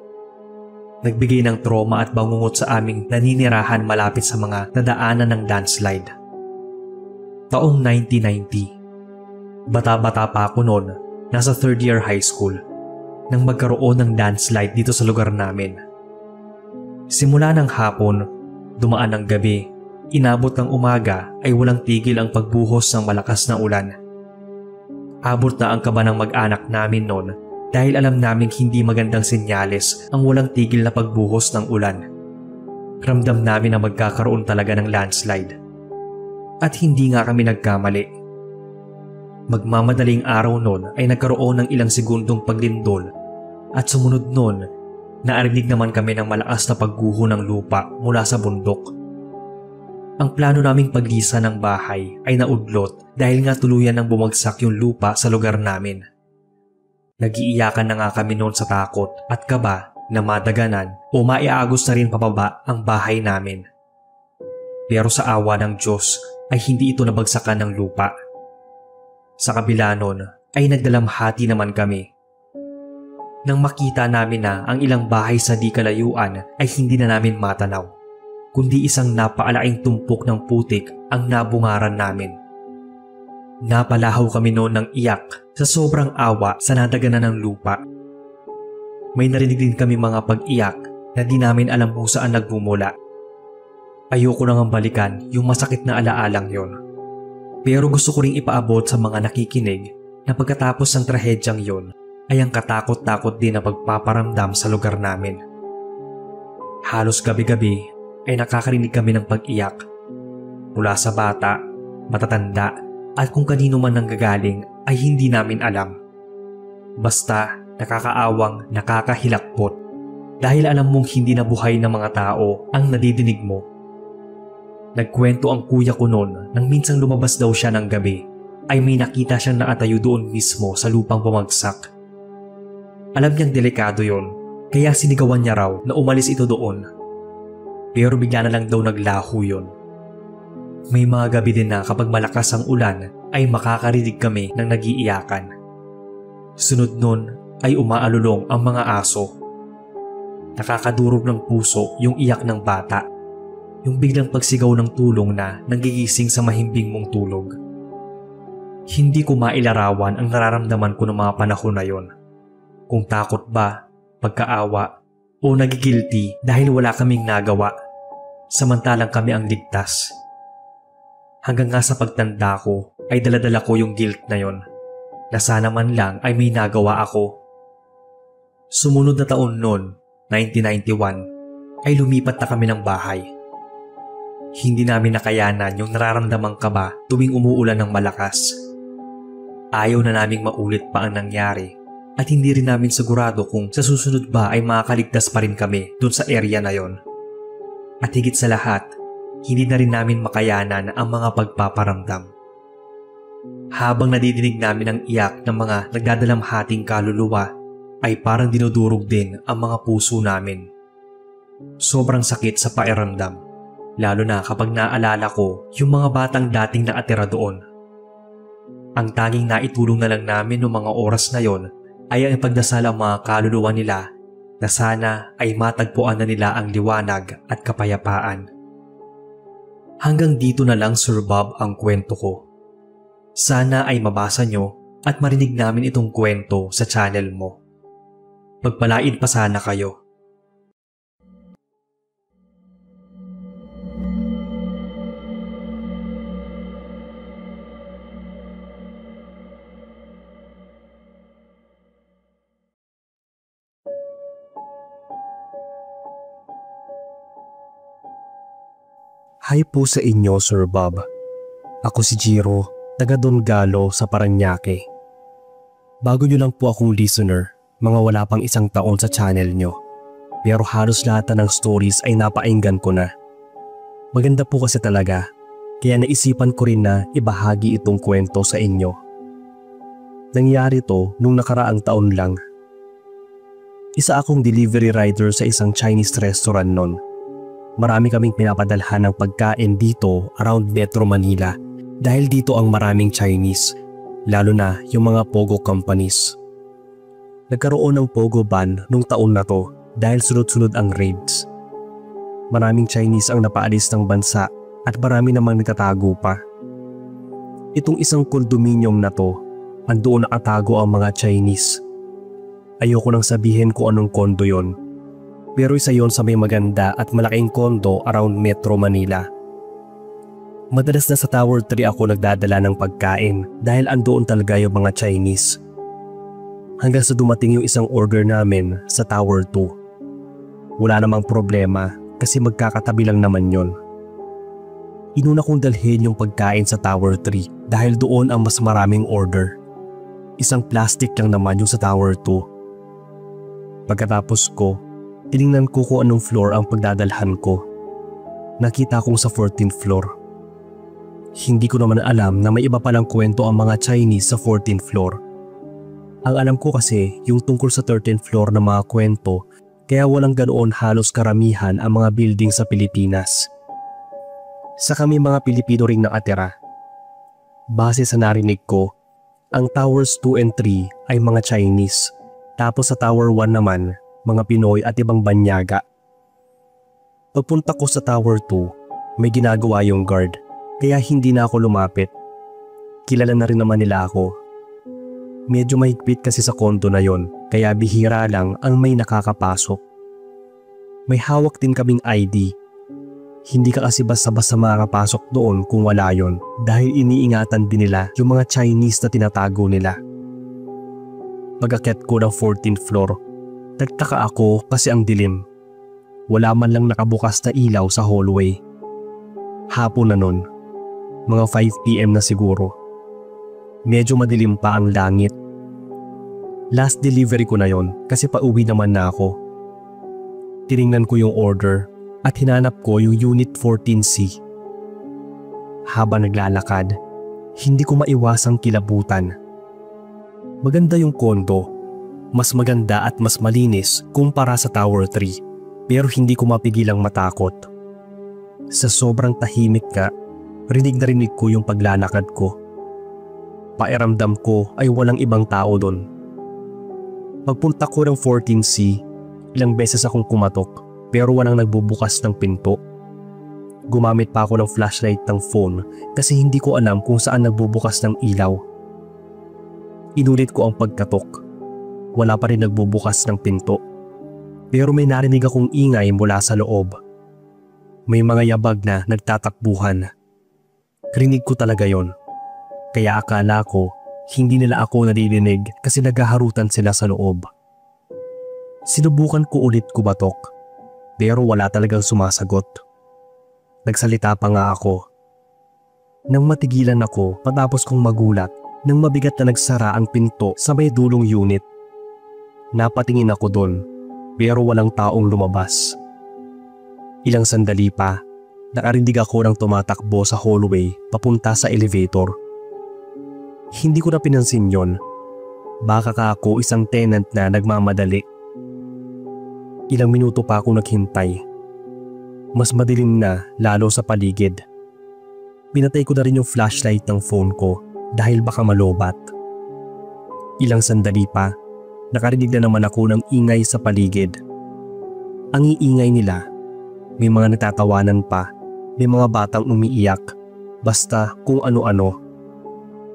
Nagbigay ng trauma at bangungot sa aming naninirahan malapit sa mga nadaanan ng landslide. Taong 1990. Bata-bata pa ako noon, nasa 3rd year high school, nang magkaroon ng landslide dito sa lugar namin. Simula ng hapon, dumaan ng gabi, inabot ng umaga ay walang tigil ang pagbuhos ng malakas na ulan. Abot na ang kaba ng mag-anak namin noon dahil alam naming hindi magandang senyales ang walang tigil na pagbuhos ng ulan. Ramdam namin na magkakaroon talaga ng landslide. At hindi nga kami nagkamali. Magmamadaling araw noon ay nagkaroon ng ilang segundong paglindol at sumunod noon naarinig naman kami ng malakas na pagguho ng lupa mula sa bundok. Ang plano naming paglisa ng bahay ay naudlot dahil nga tuluyan ng bumagsak yung lupa sa lugar namin. Nagiiyakan na nga kami noon sa takot at kaba na madaganan o maiagos na rin pababa ang bahay namin. Pero sa awa ng Diyos ay hindi ito nabagsakan ng lupa. Sa kabila nun ay nagdalamhati naman kami. Nang makita namin na ang ilang bahay sa di kalayuan ay hindi na namin matanaw, kundi isang napaalaking tumpok ng putik ang nabungaran namin. Napalahaw kami noon ng iyak sa sobrang awa sa nadaganan ng lupa. May narinig din kami mga pag-iyak na di namin alam kung saan nagmumula. Ayoko nang balikan yung masakit na alaalang yon. Pero gusto ko ring ipaabot sa mga nakikinig na pagkatapos ng trahedyang yon ay ang katakot-takot din na pagpaparamdam sa lugar namin. Halos gabi-gabi ay nakakarinig kami ng pag-iyak. Mula sa bata, matatanda at kung kanino man nanggagaling ay hindi namin alam. Basta nakakaawang nakakahilakbot dahil alam mong hindi na buhay ng mga tao ang nadidinig mo. Nagkwento ang kuya ko noon nang minsang lumabas daw siya ng gabi ay may nakita siyang nakatayo doon mismo sa lupang bumagsak. Alam niyang delikado yon kaya sinigawan niya raw na umalis ito doon. pero bigla na lang daw naglaho yun. May mga gabi din na kapag malakas ang ulan ay makakarinig kami ng nagiiyakan. Sunod nun ay umaalulong ang mga aso. Nakakadurog ng puso yung iyak ng bata, yung biglang pagsigaw ng tulong na nanggigising sa mahimbing mong tulog. Hindi ko mailarawan ang nararamdaman ko ng mga panahon na yon. Kung takot ba, pagkaawa, o nagigilty dahil wala kaming nagawa, samantalang kami ang ligtas. Hanggang nga sa pagtanda ko ay daladala ko yung guilt na yon, na sana man lang ay may nagawa ako. Sumunod na taon noon, 1991, ay lumipat na kami ng bahay. Hindi namin nakayanan yung nararamdamang kaba tuwing umuulan ng malakas. Ayaw na naming maulit pa ang nangyari at hindi rin namin sigurado kung sa susunod ba ay makakaligtas pa rin kami dun sa area na yon. At higit sa lahat, hindi na rin namin makayanan ang mga pagpaparamdam. Habang nadidinig namin ang iyak ng mga nagdadalamhating kaluluwa, ay parang dinudurog din ang mga puso namin. Sobrang sakit sa pakiramdam, lalo na kapag naalala ko yung mga batang dating nakatira doon. Ang tanging naitulong na lang namin noong mga oras na yon ay ang ipagdasal ang mga kaluluwa nila na sana ay matagpuan na nila ang liwanag at kapayapaan. Hanggang dito na lang, Sir Bob, ang kwento ko. Sana ay mabasa nyo at marinig namin itong kwento sa channel mo. Pagpalain pa sana kayo. Hi po sa inyo, Sir Bob. Ako si Jiro, taga Don Galo sa Parañaque. Bago nyo lang po akong listener, mga wala pang isang taon sa channel nyo. Pero halos lahat ng stories ay napainggan ko na. Maganda po kasi talaga, kaya naisipan ko rin na ibahagi itong kwento sa inyo. Nangyari to nung nakaraang taon lang. Isa akong delivery rider sa isang Chinese restaurant noon. Marami kaming pinapadalhan ng pagkain dito around Metro Manila dahil dito ang maraming Chinese, lalo na yung mga Pogo companies. Nagkaroon ng Pogo ban nung taon na to dahil sunod-sunod ang raids. Maraming Chinese ang napaalis ng bansa at marami namang nagtatago pa. Itong isang kondominium na to, andoon nakatago ang mga Chinese. Ayoko nang sabihin kung anong kondo yon. Pero isa yon sa may maganda at malaking kondo around Metro Manila. Madalas na sa Tower 3 ako nagdadala ng pagkain dahil andoon talaga yung mga Chinese. Hanggang sa dumating yung isang order namin sa Tower 2. Wala namang problema kasi magkakatabi lang naman yon. Inuna kong dalhin yung pagkain sa Tower 3 dahil doon ang mas maraming order. Isang plastic lang naman yung sa Tower 2. Pagkatapos ko, tiningnan ko kung anong floor ang pagdadalhan ko. Nakita kong sa 14th floor. Hindi ko naman alam na may iba palang kwento ang mga Chinese sa 14th floor. Ang alam ko kasi yung tungkol sa 13th floor na mga kwento, kaya walang ganoon halos karamihan ang mga building sa Pilipinas. Sa kami mga Pilipino ring nakatira. Base sa narinig ko, ang Towers 2 and 3 ay mga Chinese, tapos sa Tower 1 naman, mga Pinoy at ibang banyaga. Pagpunta ko sa Tower 2, may ginagawa yung guard, kaya hindi na ako lumapit. Kilala na rin naman nila ako. Medyo mahigpit kasi sa kondo na yon, kaya bihira lang ang may nakakapasok. May hawak din kaming ID. Hindi ka kasi basta-basta makakapasok doon kung wala yon, dahil iniingatan din nila yung mga Chinese na tinatago nila. Pag-akyat ko ng 14th floor, nagtaka ako kasi ang dilim. Wala man lang nakabukas na ilaw sa hallway. Hapon na nun, mga 5 PM na siguro. Medyo madilim pa ang langit. Last delivery ko na yon kasi pauwi naman na ako. Tiningnan ko yung order at hinanap ko yung Unit 14C. Habang naglalakad, hindi ko maiwasang kilabutan. Maganda yung kondo. Mas maganda at mas malinis kumpara sa Tower 3, pero hindi ko mapigilang matakot. Sa sobrang tahimik ka, rinig na rinig ko yung paglalakad ko. Pakiramdam ko ay walang ibang tao doon. Pagpunta ko ng 14C, ilang beses akong kumatok pero walang nagbubukas ng pinto. Gumamit pa ako ng flashlight ng phone kasi hindi ko alam kung saan nagbubukas ng ilaw. Inulit ko ang pagkatok. Wala pa rin nagbubukas ng pinto. Pero may narinig akong ingay mula sa loob. May mga yabag na nagtatakbuhan. Rinig ko talaga yon. Kaya akala ko hindi nila ako naririnig kasi naghaharutan sila sa loob. Sinubukan ko ulit kumatok pero wala talagang sumasagot. Nagsalita pa nga ako. Nang matigilan ako matapos kong magulat nang mabigat na nagsara ang pinto sa may dulong unit. Napatingin ako doon pero walang taong lumabas. Ilang sandali pa, nakarinig ako ng tumatakbo sa hallway papunta sa elevator. Hindi ko na pinansin yon. Baka ka ako isang tenant na nagmamadali. Ilang minuto pa ako naghintay. Mas madilim na lalo sa paligid. Pinatay ko na rin yung flashlight ng phone ko dahil baka malobat. Ilang sandali pa, nakarinig na naman ako ng ingay sa paligid. Ang iingay nila, may mga natatawanan pa, may mga batang umiiyak, basta kung ano-ano.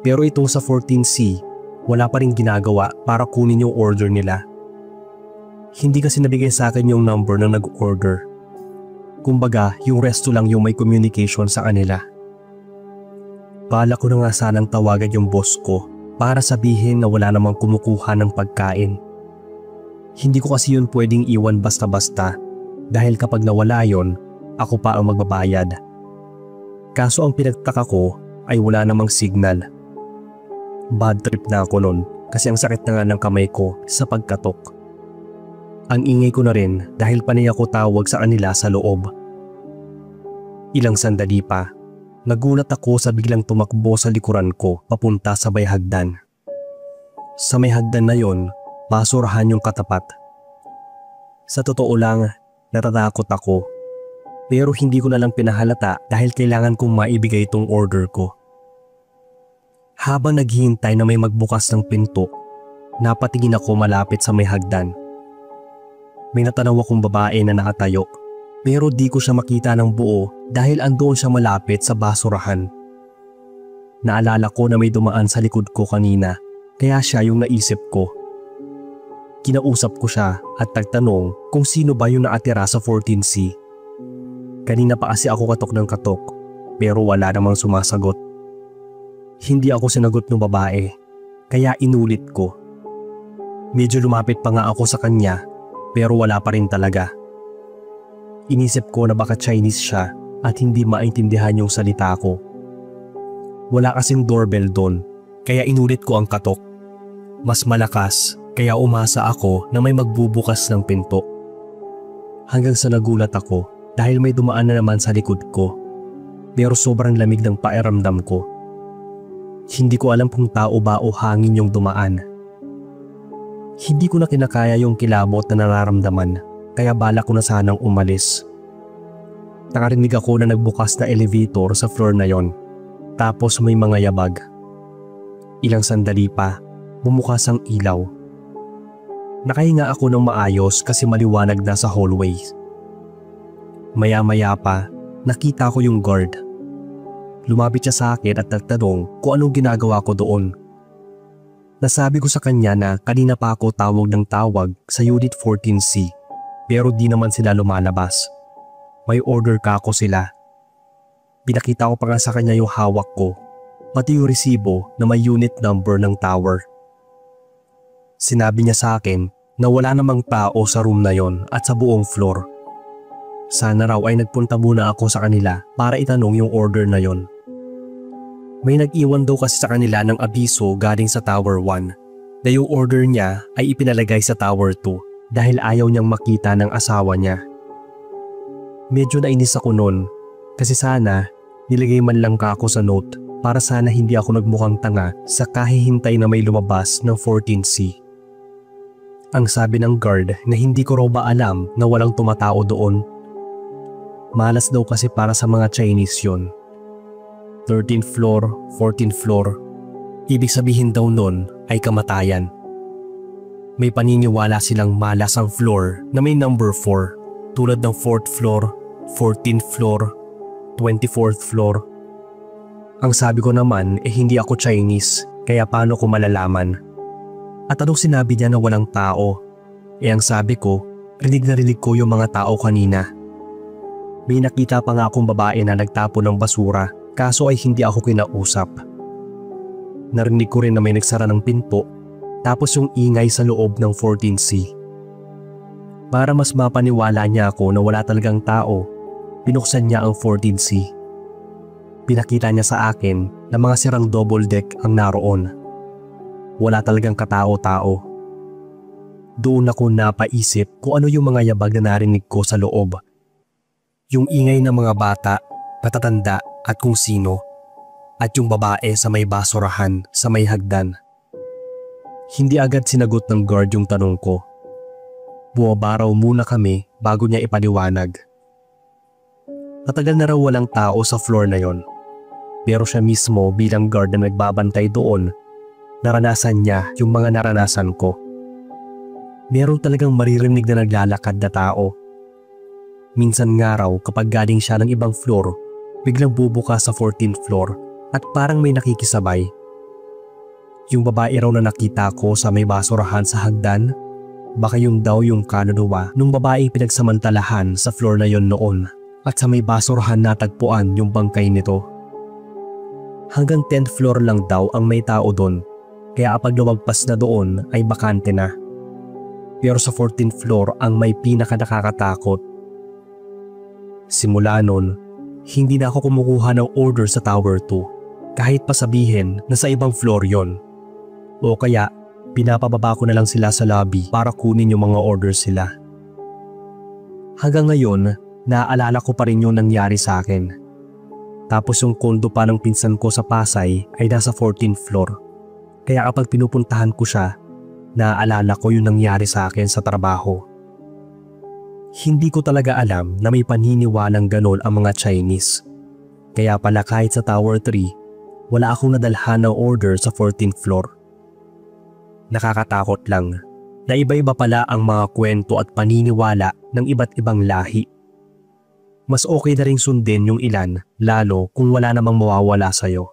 Pero itong sa 14C, wala pa rin ginagawa para kunin yung order nila. Hindi kasi nabigay sa akin yung number ng nag-order. Kumbaga, yung resto lang yung may communication sa kanila. Bala ko na nga sanang tawagan yung boss ko para sabihin na wala namang kumukuha ng pagkain. Hindi ko kasi yun pwedeng iwan basta-basta dahil kapag nawala yon, ako pa ang magbabayad. Kaso ang pinagtaka ko ay wala namang signal. Bad trip na ako nun kasi ang sakit na nga ng kamay ko sa pagkatok. Ang ingay ko na rin dahil panay ako tawag sa kanila sa loob. Ilang sandali pa, nagulat ako sa biglang tumakbo sa likuran ko papunta sa may hagdan. Sa may hagdan na yon, basurahan yung katapat. Sa totoo lang, natatakot ako. Pero hindi ko na lang pinahalata dahil kailangan kong maibigay itong order ko. Habang naghihintay na may magbukas ng pinto, napatingin ako malapit sa may hagdan. May natanaw akong babae na nakatayo pero di ko siya makita ng buo dahil andoon siya malapit sa basurahan. Naalala ko na may dumaan sa likod ko kanina kaya siya yung naisip ko. Kinausap ko siya at nagtanong kung sino ba yung nakatira sa 14C. Kanina pa kasi ako katok ng katok pero wala namang sumasagot. Hindi ako sinagot ng babae kaya inulit ko. Medyo lumapit pa nga ako sa kanya pero wala pa rin talaga. Inisip ko na baka Chinese siya at hindi maintindihan yung salita ko. Wala kasing doorbell doon kaya inulit ko ang katok. Mas malakas kaya umasa ako na may magbubukas ng pinto. Hanggang sa nagulat ako dahil may dumaan na naman sa likod ko. Pero sobrang lamig ng pakiramdam ko. Hindi ko alam kung tao ba o hangin yung dumaan. Hindi ko na kinakaya yung kilabot na nararamdaman kaya bala ko na sanang umalis. Nakarinig ako na nagbukas na elevator sa floor na yon. Tapos may mga yabag. Ilang sandali pa, bumukas ang ilaw. Nakahinga ako ng maayos kasi maliwanag na sa hallway. Maya-maya pa, nakita ko yung guard. Lumapit siya sa akin at nagtanong kung anong ginagawa ko doon. Nasabi ko sa kanya na kanina pa ako tawag ng tawag sa Unit 14C pero di naman sila lumalabas. May order ka ako sila. Pinakita ko pa nga sa kanya yung hawak ko, pati yung resibo na may unit number ng tower. Sinabi niya sa akin na wala namang tao sa room na yon at sa buong floor. Sana raw ay nagpunta muna ako sa kanila para itanong yung order na yon. May nag-iwan daw kasi sa kanila ng abiso galing sa Tower 1 na yung order niya ay ipinalagay sa Tower 2 dahil ayaw niyang makita ng asawa niya. Medyo nainis ako noon kasi sana nilagay man lang ka ako sa note para sana hindi ako nagmukhang tanga sa kahihintay na may lumabas ng 14C. Ang sabi ng guard na hindi ko raw ba alam na walang tumatao doon. Malas daw kasi para sa mga Chinese yon. 13th floor, 14th floor. Ibig sabihin daw nun ay kamatayan. May paniniwala silang malas ang floor na may number 4 tulad ng 4th floor, 14th floor, 24th floor. Ang sabi ko naman hindi ako Chinese kaya paano ko malalaman? At anong sinabi niya na walang tao? Ang sabi ko, rinig na rinig ko yung mga tao kanina. May nakita pa nga akong babae na nagtapo ng basura kaso ay hindi ako kinausap. Narinig ko rin na may nagsara ng pinto tapos yung ingay sa loob ng 14C. Para mas mapaniwala niya ako na wala talagang tao, binuksan niya ang 14C. Pinakita niya sa akin na mga sirang double deck ang naroon. Wala talagang katao-tao. Doon ako napaisip kung ano yung mga yabag na narinig ko sa loob. Yung ingay ng mga bata, matatanda at kung sino. At yung babae sa may basurahan sa may hagdan. Hindi agad sinagot ng guard yung tanong ko. Buwabaraw muna kami bago niya ipaliwanag. Matagal na raw walang tao sa floor na yon. Pero siya mismo bilang guard na nagbabantay doon, naranasan niya yung mga naranasan ko. Meron talagang maririnig na naglalakad na tao. Minsan nga raw kapag galing siya ng ibang floor, biglang bubuka sa 14th floor at parang may nakikisabay. Yung babae raw na nakita ko sa may basurahan sa hagdan, baka yung daw yung kaluluwa nung babaeng pinagsamantalahan sa floor na yon noon at sa may basurahan natagpuan yung bangkay nito. Hanggang 10th floor lang daw ang may tao doon, kaya kapag lumagpas na doon ay bakante na. Pero sa 14th floor ang may pinaka nakakatakot. Simula nun, hindi na ako kumukuha ng order sa Tower 2 kahit pa sabihin na sa ibang floor yon. O kaya pinapababa ko na lang sila sa lobby para kunin yung mga order sila. Hanggang ngayon, naaalala ko pa rin yung nangyari sa akin. Tapos yung kondo pa ng pinsan ko sa Pasay ay nasa 14th floor. Kaya kapag pinupuntahan ko siya, naaalala ko yung nangyari sa akin sa trabaho. Hindi ko talaga alam na may paniniwalang ganon ang mga Chinese. Kaya pala kahit sa Tower 3, wala akong nadalhan ng order sa 14th floor. Nakakatakot lang na iba-iba pala ang mga kwento at paniniwala ng iba't ibang lahi. Mas okay na ring sundin yung ilan lalo kung wala namang mawawala sa'yo.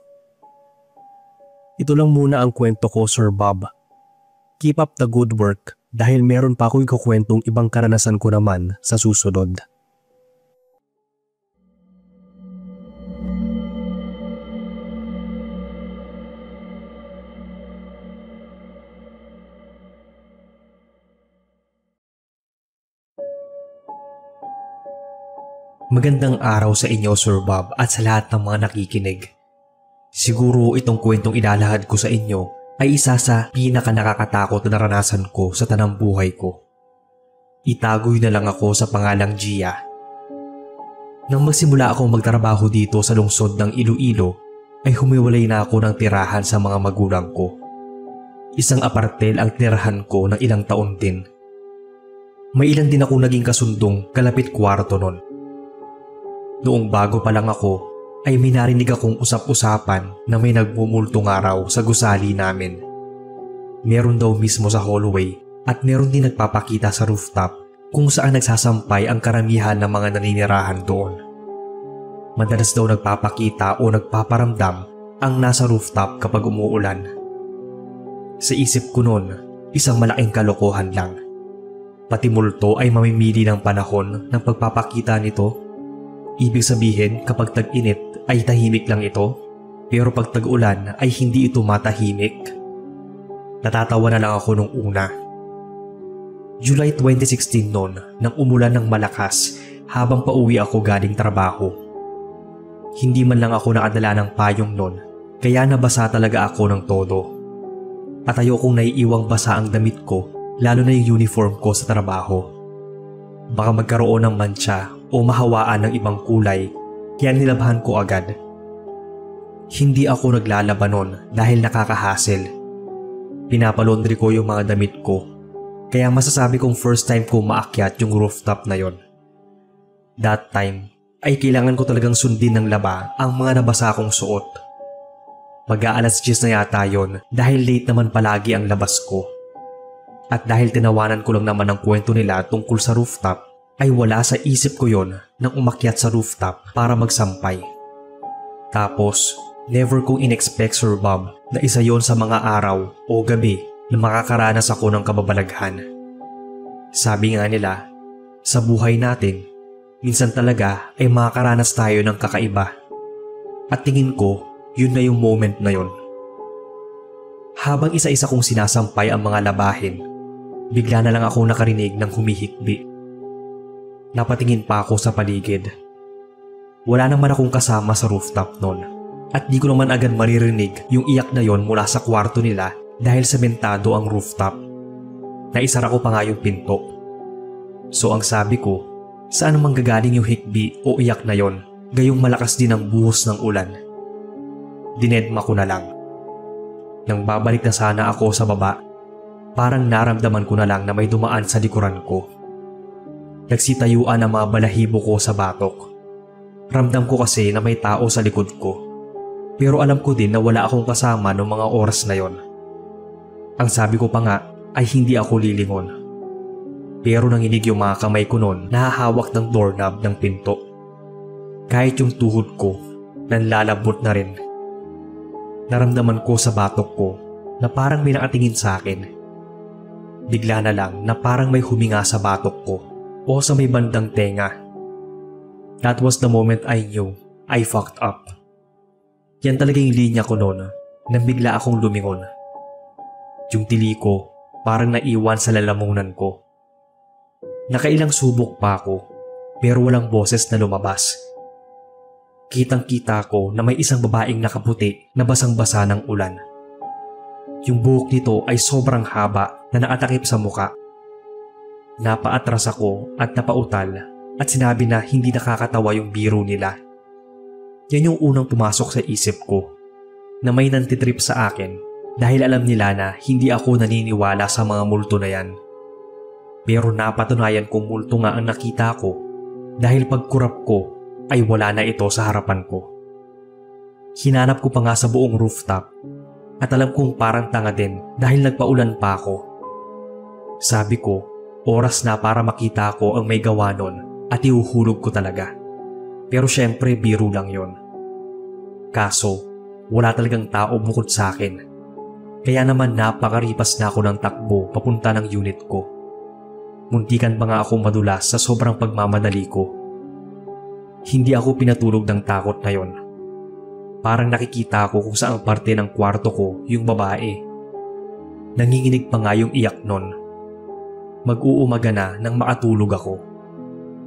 Ito lang muna ang kwento ko, Sir Bob. Keep up the good work dahil meron pa akong ikukwentong ibang karanasan ko naman sa susunod. Magandang araw sa inyo, Sir Bob, at sa lahat ng mga nakikinig. Siguro itong kwentong ilalahad ko sa inyo ay isa sa pinaka-nakakatakot na naranasan ko sa tanang buhay ko. Itagoy na lang ako sa pangalang Gia. Nang magsimula akong magtrabaho dito sa lungsod ng Iloilo, ay humiwalay na ako ng tirahan sa mga magulang ko. Isang apartel ang tirahan ko ng ilang taon din. May ilan din ako naging kasundong kalapit kwarto nun. Noong bago pa lang ako, ay may narinig akong usap-usapan na may nagmumultong araw sa gusali namin. Meron daw mismo sa hallway at meron din nagpapakita sa rooftop kung saan nagsasampay ang karamihan ng mga naninirahan doon. Madalas daw nagpapakita o nagpaparamdam ang nasa rooftop kapag umuulan. Sa isip ko noon, isang malaking kalokohan lang. Pati multo ay mamimili ng panahon ng pagpapakita nito. Ibig sabihin kapag tag-init ay tahimik lang ito, pero pag tag-ulan ay hindi ito matahimik. Natatawa na lang ako nung una. July 2016 noon nang umulan ng malakas habang pauwi ako galing trabaho. Hindi man lang ako nakadala ng payong noon, kaya nabasa talaga ako ng todo. At ayokong naiiwang basa ang damit ko, lalo na yung uniform ko sa trabaho. Baka magkaroon ng mantsa o mahawaan ng ibang kulay, kaya nilabhan ko agad. Hindi ako naglalaban nun dahil nakakahassle. Pinapalondry ko yung mga damit ko, kaya masasabi kong first time ko maakyat yung rooftop na yon. That time, ay kailangan ko talagang sundin ng laba ang mga nabasa kong suot. Mag-aalas 10 na yata yon dahil late naman palagi ang labas ko. At dahil tinawanan ko lang naman ang kwento nila tungkol sa rooftop, ay wala sa isip ko yon nang umakyat sa rooftop para magsampay. Tapos, never kong in-expect, Sir Bob, na isa yon sa mga araw o gabi na makakaranas ako ng kababalaghan. Sabi nga nila, sa buhay natin, minsan talaga ay makakaranas tayo ng kakaiba. At tingin ko, yun na yung moment na yun. Habang isa-isa kong sinasampay ang mga labahin, bigla na lang ako nakarinig ng humihikbi. Napatingin pa ako sa paligid. Wala naman akong kasama sa rooftop noon at di ko naman agad maririnig yung iyak na yon mula sa kwarto nila dahil sementado ang rooftop. Naisara ko pa nga yung pinto. So ang sabi ko, saan manggagaling yung hikbi o iyak na yon gayong malakas din ang buhos ng ulan? Dinedma ko na lang. Nang babalik na sana ako sa baba, parang naramdaman ko na lang na may dumaan sa likuran ko. Nagsitayuan ang mga balahibo ko sa batok. Ramdam ko kasi na may tao sa likod ko. Pero alam ko din na wala akong kasama noong mga oras na yon. Ang sabi ko pa nga ay hindi ako lilingon. Pero nanginig yung mga kamay ko noon na hahawak ng doorknob ng pinto. Kahit yung tuhod ko, nanlalambot na rin. Naramdaman ko sa batok ko na parang may nakatingin sa akin. Bigla na lang na parang may huminga sa batok ko o sa may bandang tenga. That was the moment I knew I fucked up. Yan talaga yung linya ko noon nang bigla akong lumingon. Yung tili ko parang naiwan sa lalamunan ko. Nakailang subok pa ako pero walang boses na lumabas. Kitang-kita ko na may isang babaeng nakaputi na basang-basa ng ulan. Yung buhok nito ay sobrang haba na nakatakip sa muka. Napaatras ako at napautal at sinabi na hindi nakakatawa yung biro nila. Yan yung unang pumasok sa isip ko na may nantitrip sa akin dahil alam nila na hindi ako naniniwala sa mga multo na yan. Pero napatunayan kong multo nga ang nakita ko dahil pagkurap ko ay wala na ito sa harapan ko. Hinanap ko pa nga sa buong rooftop at alam kong parang tanga din dahil nagpaulan pa ako. Sabi ko, oras na para makita ko ang may gawa nun at ihuhulog ko talaga. Pero syempre biro lang yon. Kaso, wala talagang tao bukod sa akin. Kaya naman napakaripas na ako ng takbo papunta ng unit ko. Muntikan pa nga akong madulas sa sobrang pagmamadali ko. Hindi ako pinatulog ng takot na yon. Parang nakikita ko kung saang parte ng kwarto ko yung babae. Nanginginig pa nga yung iyak nun. Mag-uumaga na nang makatulog ako.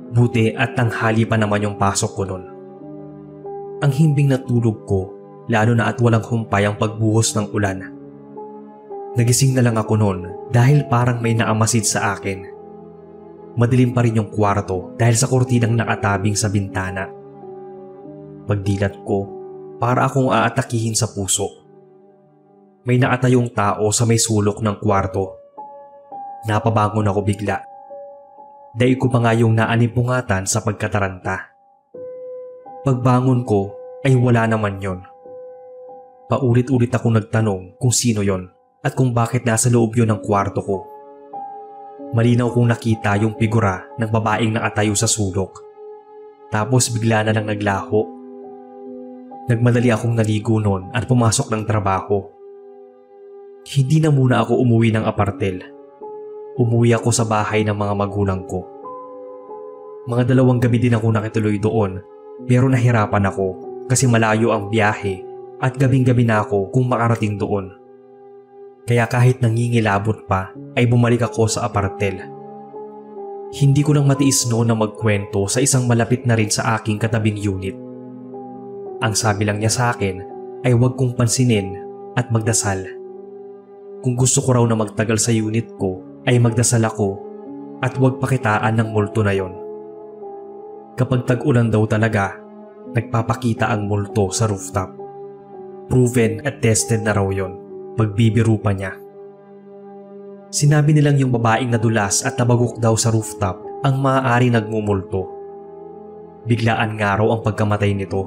Buti at tanghali pa naman yung pasok ko nun. Ang himbing na tulog ko, lalo na at walang humpay ang pagbuhos ng ulan. Nagising na lang ako nun dahil parang may naamasid sa akin. Madilim pa rin yung kwarto dahil sa kurtinang nakatabing sa bintana. Pagdilat ko, para akong aatakihin sa puso. May nakatayong tao sa may sulok ng kwarto. Napabangon ako bigla. Daig ko pa nga yung naanimpungatan sa pagkataranta. Pagbangon ko ay wala naman yon. Paulit-ulit ako nagtanong kung sino yon at kung bakit nasa loob yon ng kwarto ko. Malinaw kong nakita yung figura ng babaeng nakatayo sa sulok. Tapos bigla na lang naglaho. Nagmadali akong naligo noon at pumasok ng trabaho. Hindi na muna ako umuwi ng apartel. Umuwi ako sa bahay ng mga magulang ko. Mga 2 gabi din ako nakituloy doon pero nahirapan ako kasi malayo ang biyahe at gabing-gabi na ako kung makarating doon. Kaya kahit nangingilabot pa ay bumalik ako sa apartel. Hindi ko nang matiis noon na magkwento sa isang malapit na rin sa aking katabing unit. Ang sabi lang niya sa akin ay huwag kong pansinin at magdasal. Kung gusto ko raw na magtagal sa unit ko ay magdasal ako at huwag pakitaan ng multo na yon. Kapag tag-ulan daw talaga, nagpapakita ang multo sa rooftop. Proven at tested na raw yon, pagbibiro pa niya. Sinabi nilang yung babaeng nadulas at nabagok daw sa rooftop ang maaaring nagmumulto. Biglaan nga raw ang pagkamatay nito.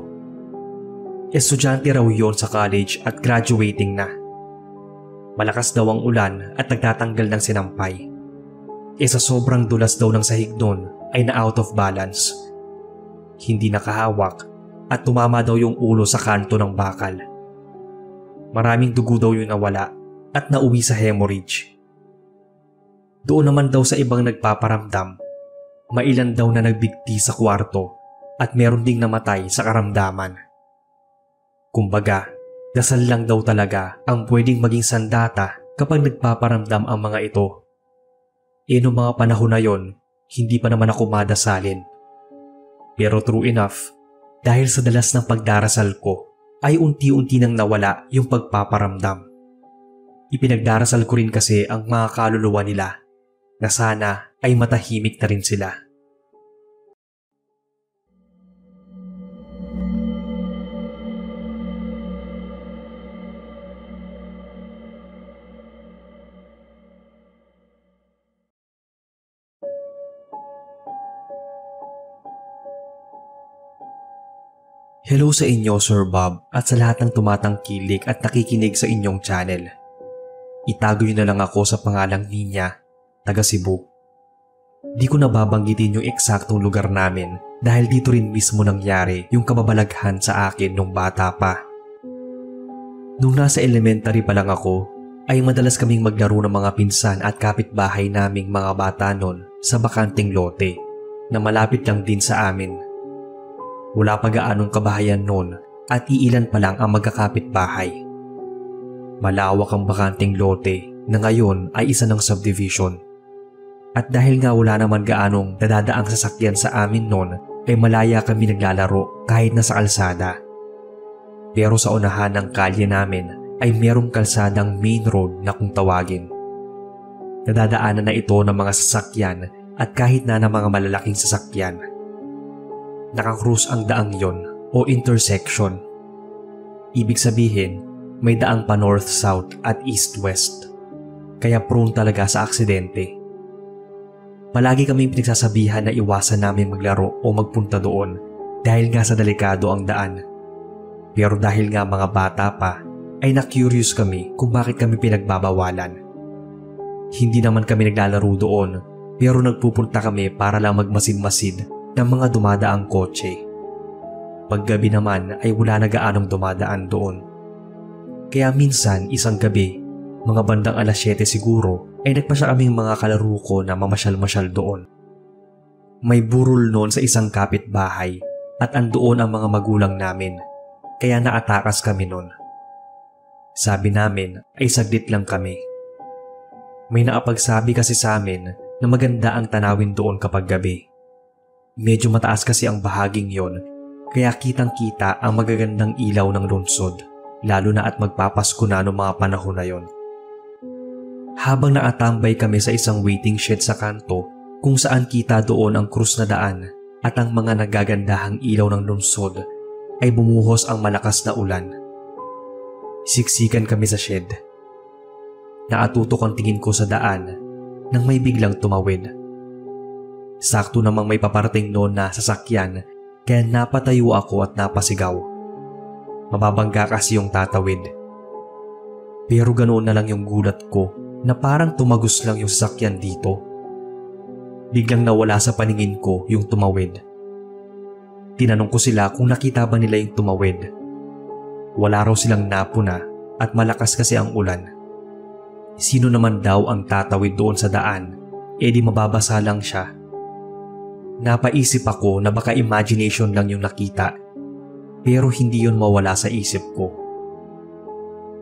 Estudyante raw yon sa college at graduating na. Malakas daw ang ulan at nagtatanggal ng sinampay. Sa sobrang dulas daw ng sahig nun ay na out of balance. Hindi nakahawak at tumama daw yung ulo sa kanto ng bakal. Maraming dugo daw yung nawala at nauwi sa hemorrhage. Doon naman daw sa ibang nagpaparamdam, mailan daw na nagbigti sa kwarto at meron ding namatay sa karamdaman. Kumbaga, dasal lang daw talaga ang pwedeng maging sandata kapag nagpaparamdam ang mga ito. Noong mga panahon na yon, hindi pa naman ako madasalin. Pero true enough, dahil sa dalas ng pagdarasal ko, ay unti-unti nang nawala yung pagpaparamdam. Ipinagdarasal ko rin kasi ang mga kaluluwa nila na sana ay matahimik na rin sila. Hello sa inyo, Sir Bob, at sa lahat ng tumatangkilik at nakikinig sa inyong channel. Itago niyo na lang ako sa pangalang Ninya, taga Cebu. Di ko nababanggitin yung eksaktong lugar namin dahil dito rin mismo nangyari yung kababalaghan sa akin nung bata pa. Nung nasa elementary pa lang ako, ay madalas kaming maglaro ng mga pinsan at kapitbahay naming mga bata nun sa bakanting lote na malapit lang din sa amin. Wala pa gaanong kabahayan noon at iilan pa lang ang magkakapit-bahay. Malawak ang bakanting lote na ngayon ay isa ng subdivision. At dahil nga wala naman gaanong nadadaang sasakyan sa amin noon ay malaya kami naglalaro kahit nasa kalsada. Pero sa unahan ng kalye namin ay merong kalsadang main road na kung tawagin. Nadadaanan na ito ng mga sasakyan at kahit na ng mga malalaking sasakyan. Nakakrus ang daang yon o intersection. Ibig sabihin, may daang pa north-south at east-west. Kaya prone talaga sa aksidente. Palagi kaming pinagsasabihan na iwasan namin maglaro o magpunta doon dahil nga sa delikado ang daan. Pero dahil nga mga bata pa, ay na-curious kami kung bakit kami pinagbabawalan. Hindi naman kami naglalaro doon pero nagpupunta kami para lang magmasid-masid ng mga dumadaang kotse. Paggabi naman ay wala na gaanong dumadaan doon. Kaya minsan isang gabi, mga bandang alas 7 siguro, ay nagpasya kaming mga kalaro ko na mamasyal-masyal doon. May burol noon sa isang kapitbahay at andoon ang mga magulang namin, kaya naatakas kami noon. Sabi namin ay saglit lang kami. May nakapagsabi kasi sa amin na maganda ang tanawin doon kapag gabi. Medyo mataas kasi ang bahaging yon, kaya kitang-kita ang magagandang ilaw ng lungsod, lalo na at magpapasko na noong mga panahon na yon. Habang nakatambay kami sa isang waiting shed sa kanto kung saan kita doon ang krus na daan at ang mga nagagandahang ilaw ng lungsod, ay bumuhos ang malakas na ulan. Siksikan kami sa shed. Naatutok ang tingin ko sa daan nang may biglang tumawid. Sakto namang may paparating noon na sasakyan kaya napatayo ako at napasigaw. Mababangga kasi yung tatawid. Pero ganoon na lang yung gulat ko na parang tumagos lang yung sasakyan dito. Biglang nawala sa paningin ko yung tumawid. Tinanong ko sila kung nakita ba nila yung tumawid. Wala raw silang napuna at malakas kasi ang ulan. Sino naman daw ang tatawid doon sa daan? Di mababasa lang siya. Napaisip ako na baka imagination lang yung nakita, pero hindi yun mawala sa isip ko.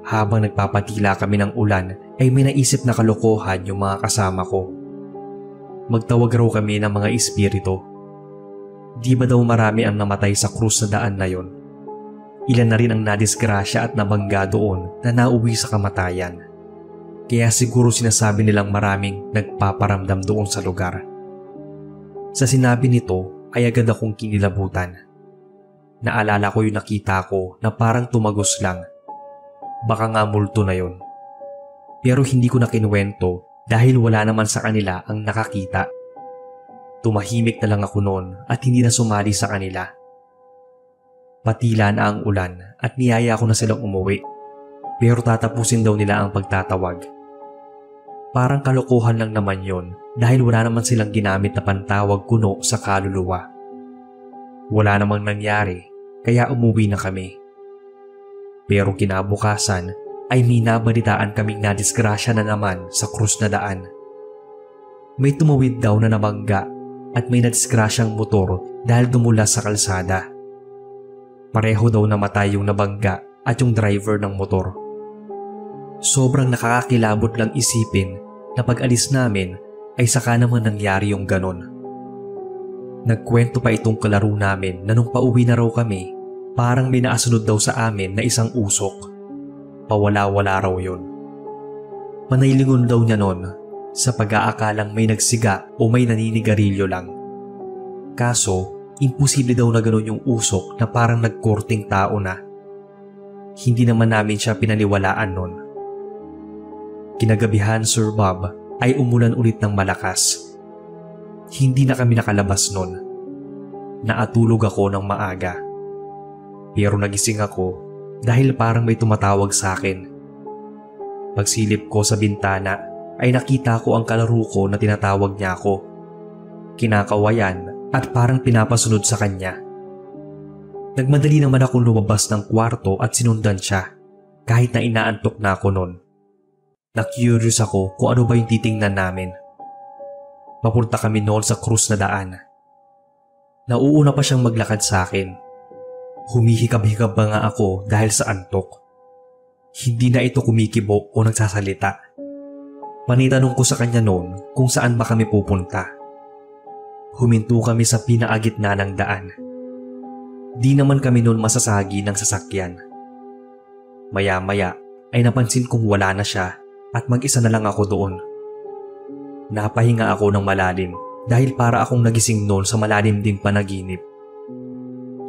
Habang nagpapatila kami ng ulan ay may naisip na kalokohan yung mga kasama ko. Magtawag raw kami ng mga espiritu. Di ba daw marami ang namatay sa krus na daan na yon? Ilan na rin ang nadisgrasya at nabangga doon na nauwi sa kamatayan. Kaya siguro sinasabi nilang maraming nagpaparamdam doon sa lugar. Sa sinabi nito ay agad akong kinilabutan. Naalala ko yung nakita ko na parang tumagos lang. Baka nga multo na yon. Pero hindi ko na kinuwento dahil wala naman sa kanila ang nakakita. Tumahimik na lang ako noon at hindi na sumali sa kanila. Patila na ang ulan at niyaya ko na silang umuwi. Pero tatapusin daw nila ang pagtatawag. Parang kalokohan lang naman yon dahil wala naman silang ginamit na pantawag kuno sa kaluluwa. Wala namang nangyari kaya umuwi na kami. Pero kinabukasan ay minabalitaan kaming nadisgrasya na naman sa krus na daan. May tumawid daw na nabangga at may nadisgrasyang motor dahil dumulas sa kalsada. Pareho daw namatay yung nabangga at yung driver ng motor. Sobrang nakakakilabot lang isipin na pag-alis namin ay saka naman nangyari yung ganon. Nagkwento pa itong kalaro namin na nung pauwi na raw kami, parang may naasunod daw sa amin na isang usok. Pawala-wala raw yun. Panaylingon daw niya nun sa pag-aakalang may nagsiga o may naninigarilyo lang. Kaso, imposible daw na ganon yung usok na parang nagkorting tao na. Hindi naman namin siya pinaniwalaan nun. Kinagabihan, Sir Bob, ay umulan ulit ng malakas. Hindi na kami nakalabas nun. Naatulog ako ng maaga. Pero nagising ako dahil parang may tumatawag sa akin. Pagsilip ko sa bintana ay nakita ko ang kalaro ko na tinatawag niya ako. Kinakawayan at parang pinapasunod sa kanya. Nagmadali naman akong lumabas ng kwarto at sinundan siya kahit na inaantok na ako nun. Na-curious ako kung ano ba yung titingnan namin. Papunta kami noon sa krus na daan. Nauuna pa siyang maglakad sa akin. Humihikab-hikab ba nga ako dahil sa antok. Hindi na ito kumikibo o nagsasalita. Panitanong ko sa kanya noon kung saan ba kami pupunta. Huminto kami sa pinaagitna ng daan. Di naman kami noon masasagi ng sasakyan. Maya-maya ay napansin kong wala na siya at mag-isa na lang ako doon. Napahinga ako ng malalim dahil para akong nagising noon sa malalim ding panaginip.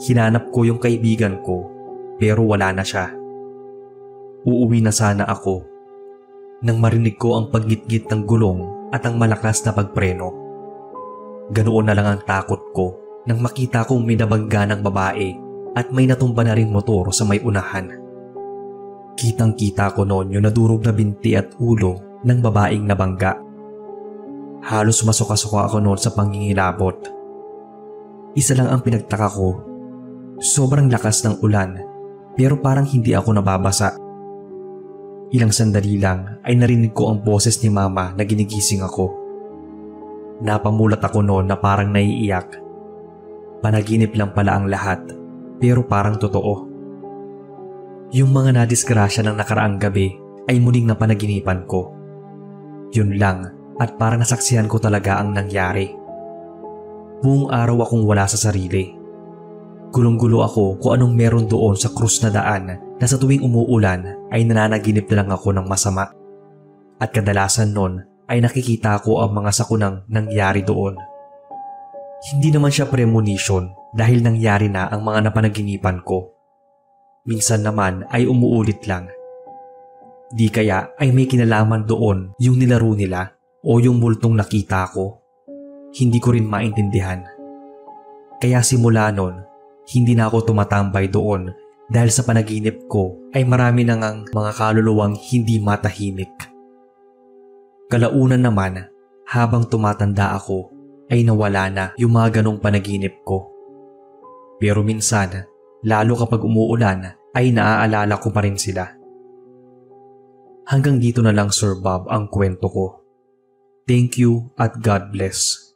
Hinanap ko yung kaibigan ko pero wala na siya. Uuwi na sana ako nang marinig ko ang paggitgit ng gulong at ang malakas na pagpreno. Ganoon na lang ang takot ko nang makita kong may nabangga ng babae at may natumba na ring motor sa may unahan. Kitang-kita ko noon yung nadurog na binti at ulo ng babaeng nabangga. Halos masuka-suka ako noon sa pangingilabot. Isa lang ang pinagtaka ko. Sobrang lakas ng ulan pero parang hindi ako nababasa. Ilang sandali lang ay narinig ko ang boses ni Mama na ginigising ako. Napamulat ako noon na parang naiiyak. Panaginip lang pala ang lahat pero parang totoo. Yung mga nadisgrasya ng nakaraang gabi ay muling napanaginipan ko. Yun lang at parang nasaksihan ko talaga ang nangyari. Buong araw akong wala sa sarili. Gulong-gulo ako kung anong meron doon sa krus na daan na sa tuwing umuulan ay nananaginip na lang ako ng masama. At kadalasan nun ay nakikita ko ang mga sakunang nangyari doon. Hindi naman siya premonition dahil nangyari na ang mga napanaginipan ko. Minsan naman ay umuulit lang. Di kaya ay may kinalaman doon yung nilaro nila o yung multong nakita ko. Hindi ko rin maintindihan. Kaya simula nun, hindi na ako tumatambay doon dahil sa panaginip ko ay marami na ngang mga kaluluwang hindi matahimik. Kalaunan naman, habang tumatanda ako, ay nawala na yung mga ganong panaginip ko. Pero minsan, lalo kapag umuulan, ay naaalala ko pa rin sila. Hanggang dito na lang, Sir Bob, ang kwento ko. Thank you at God bless.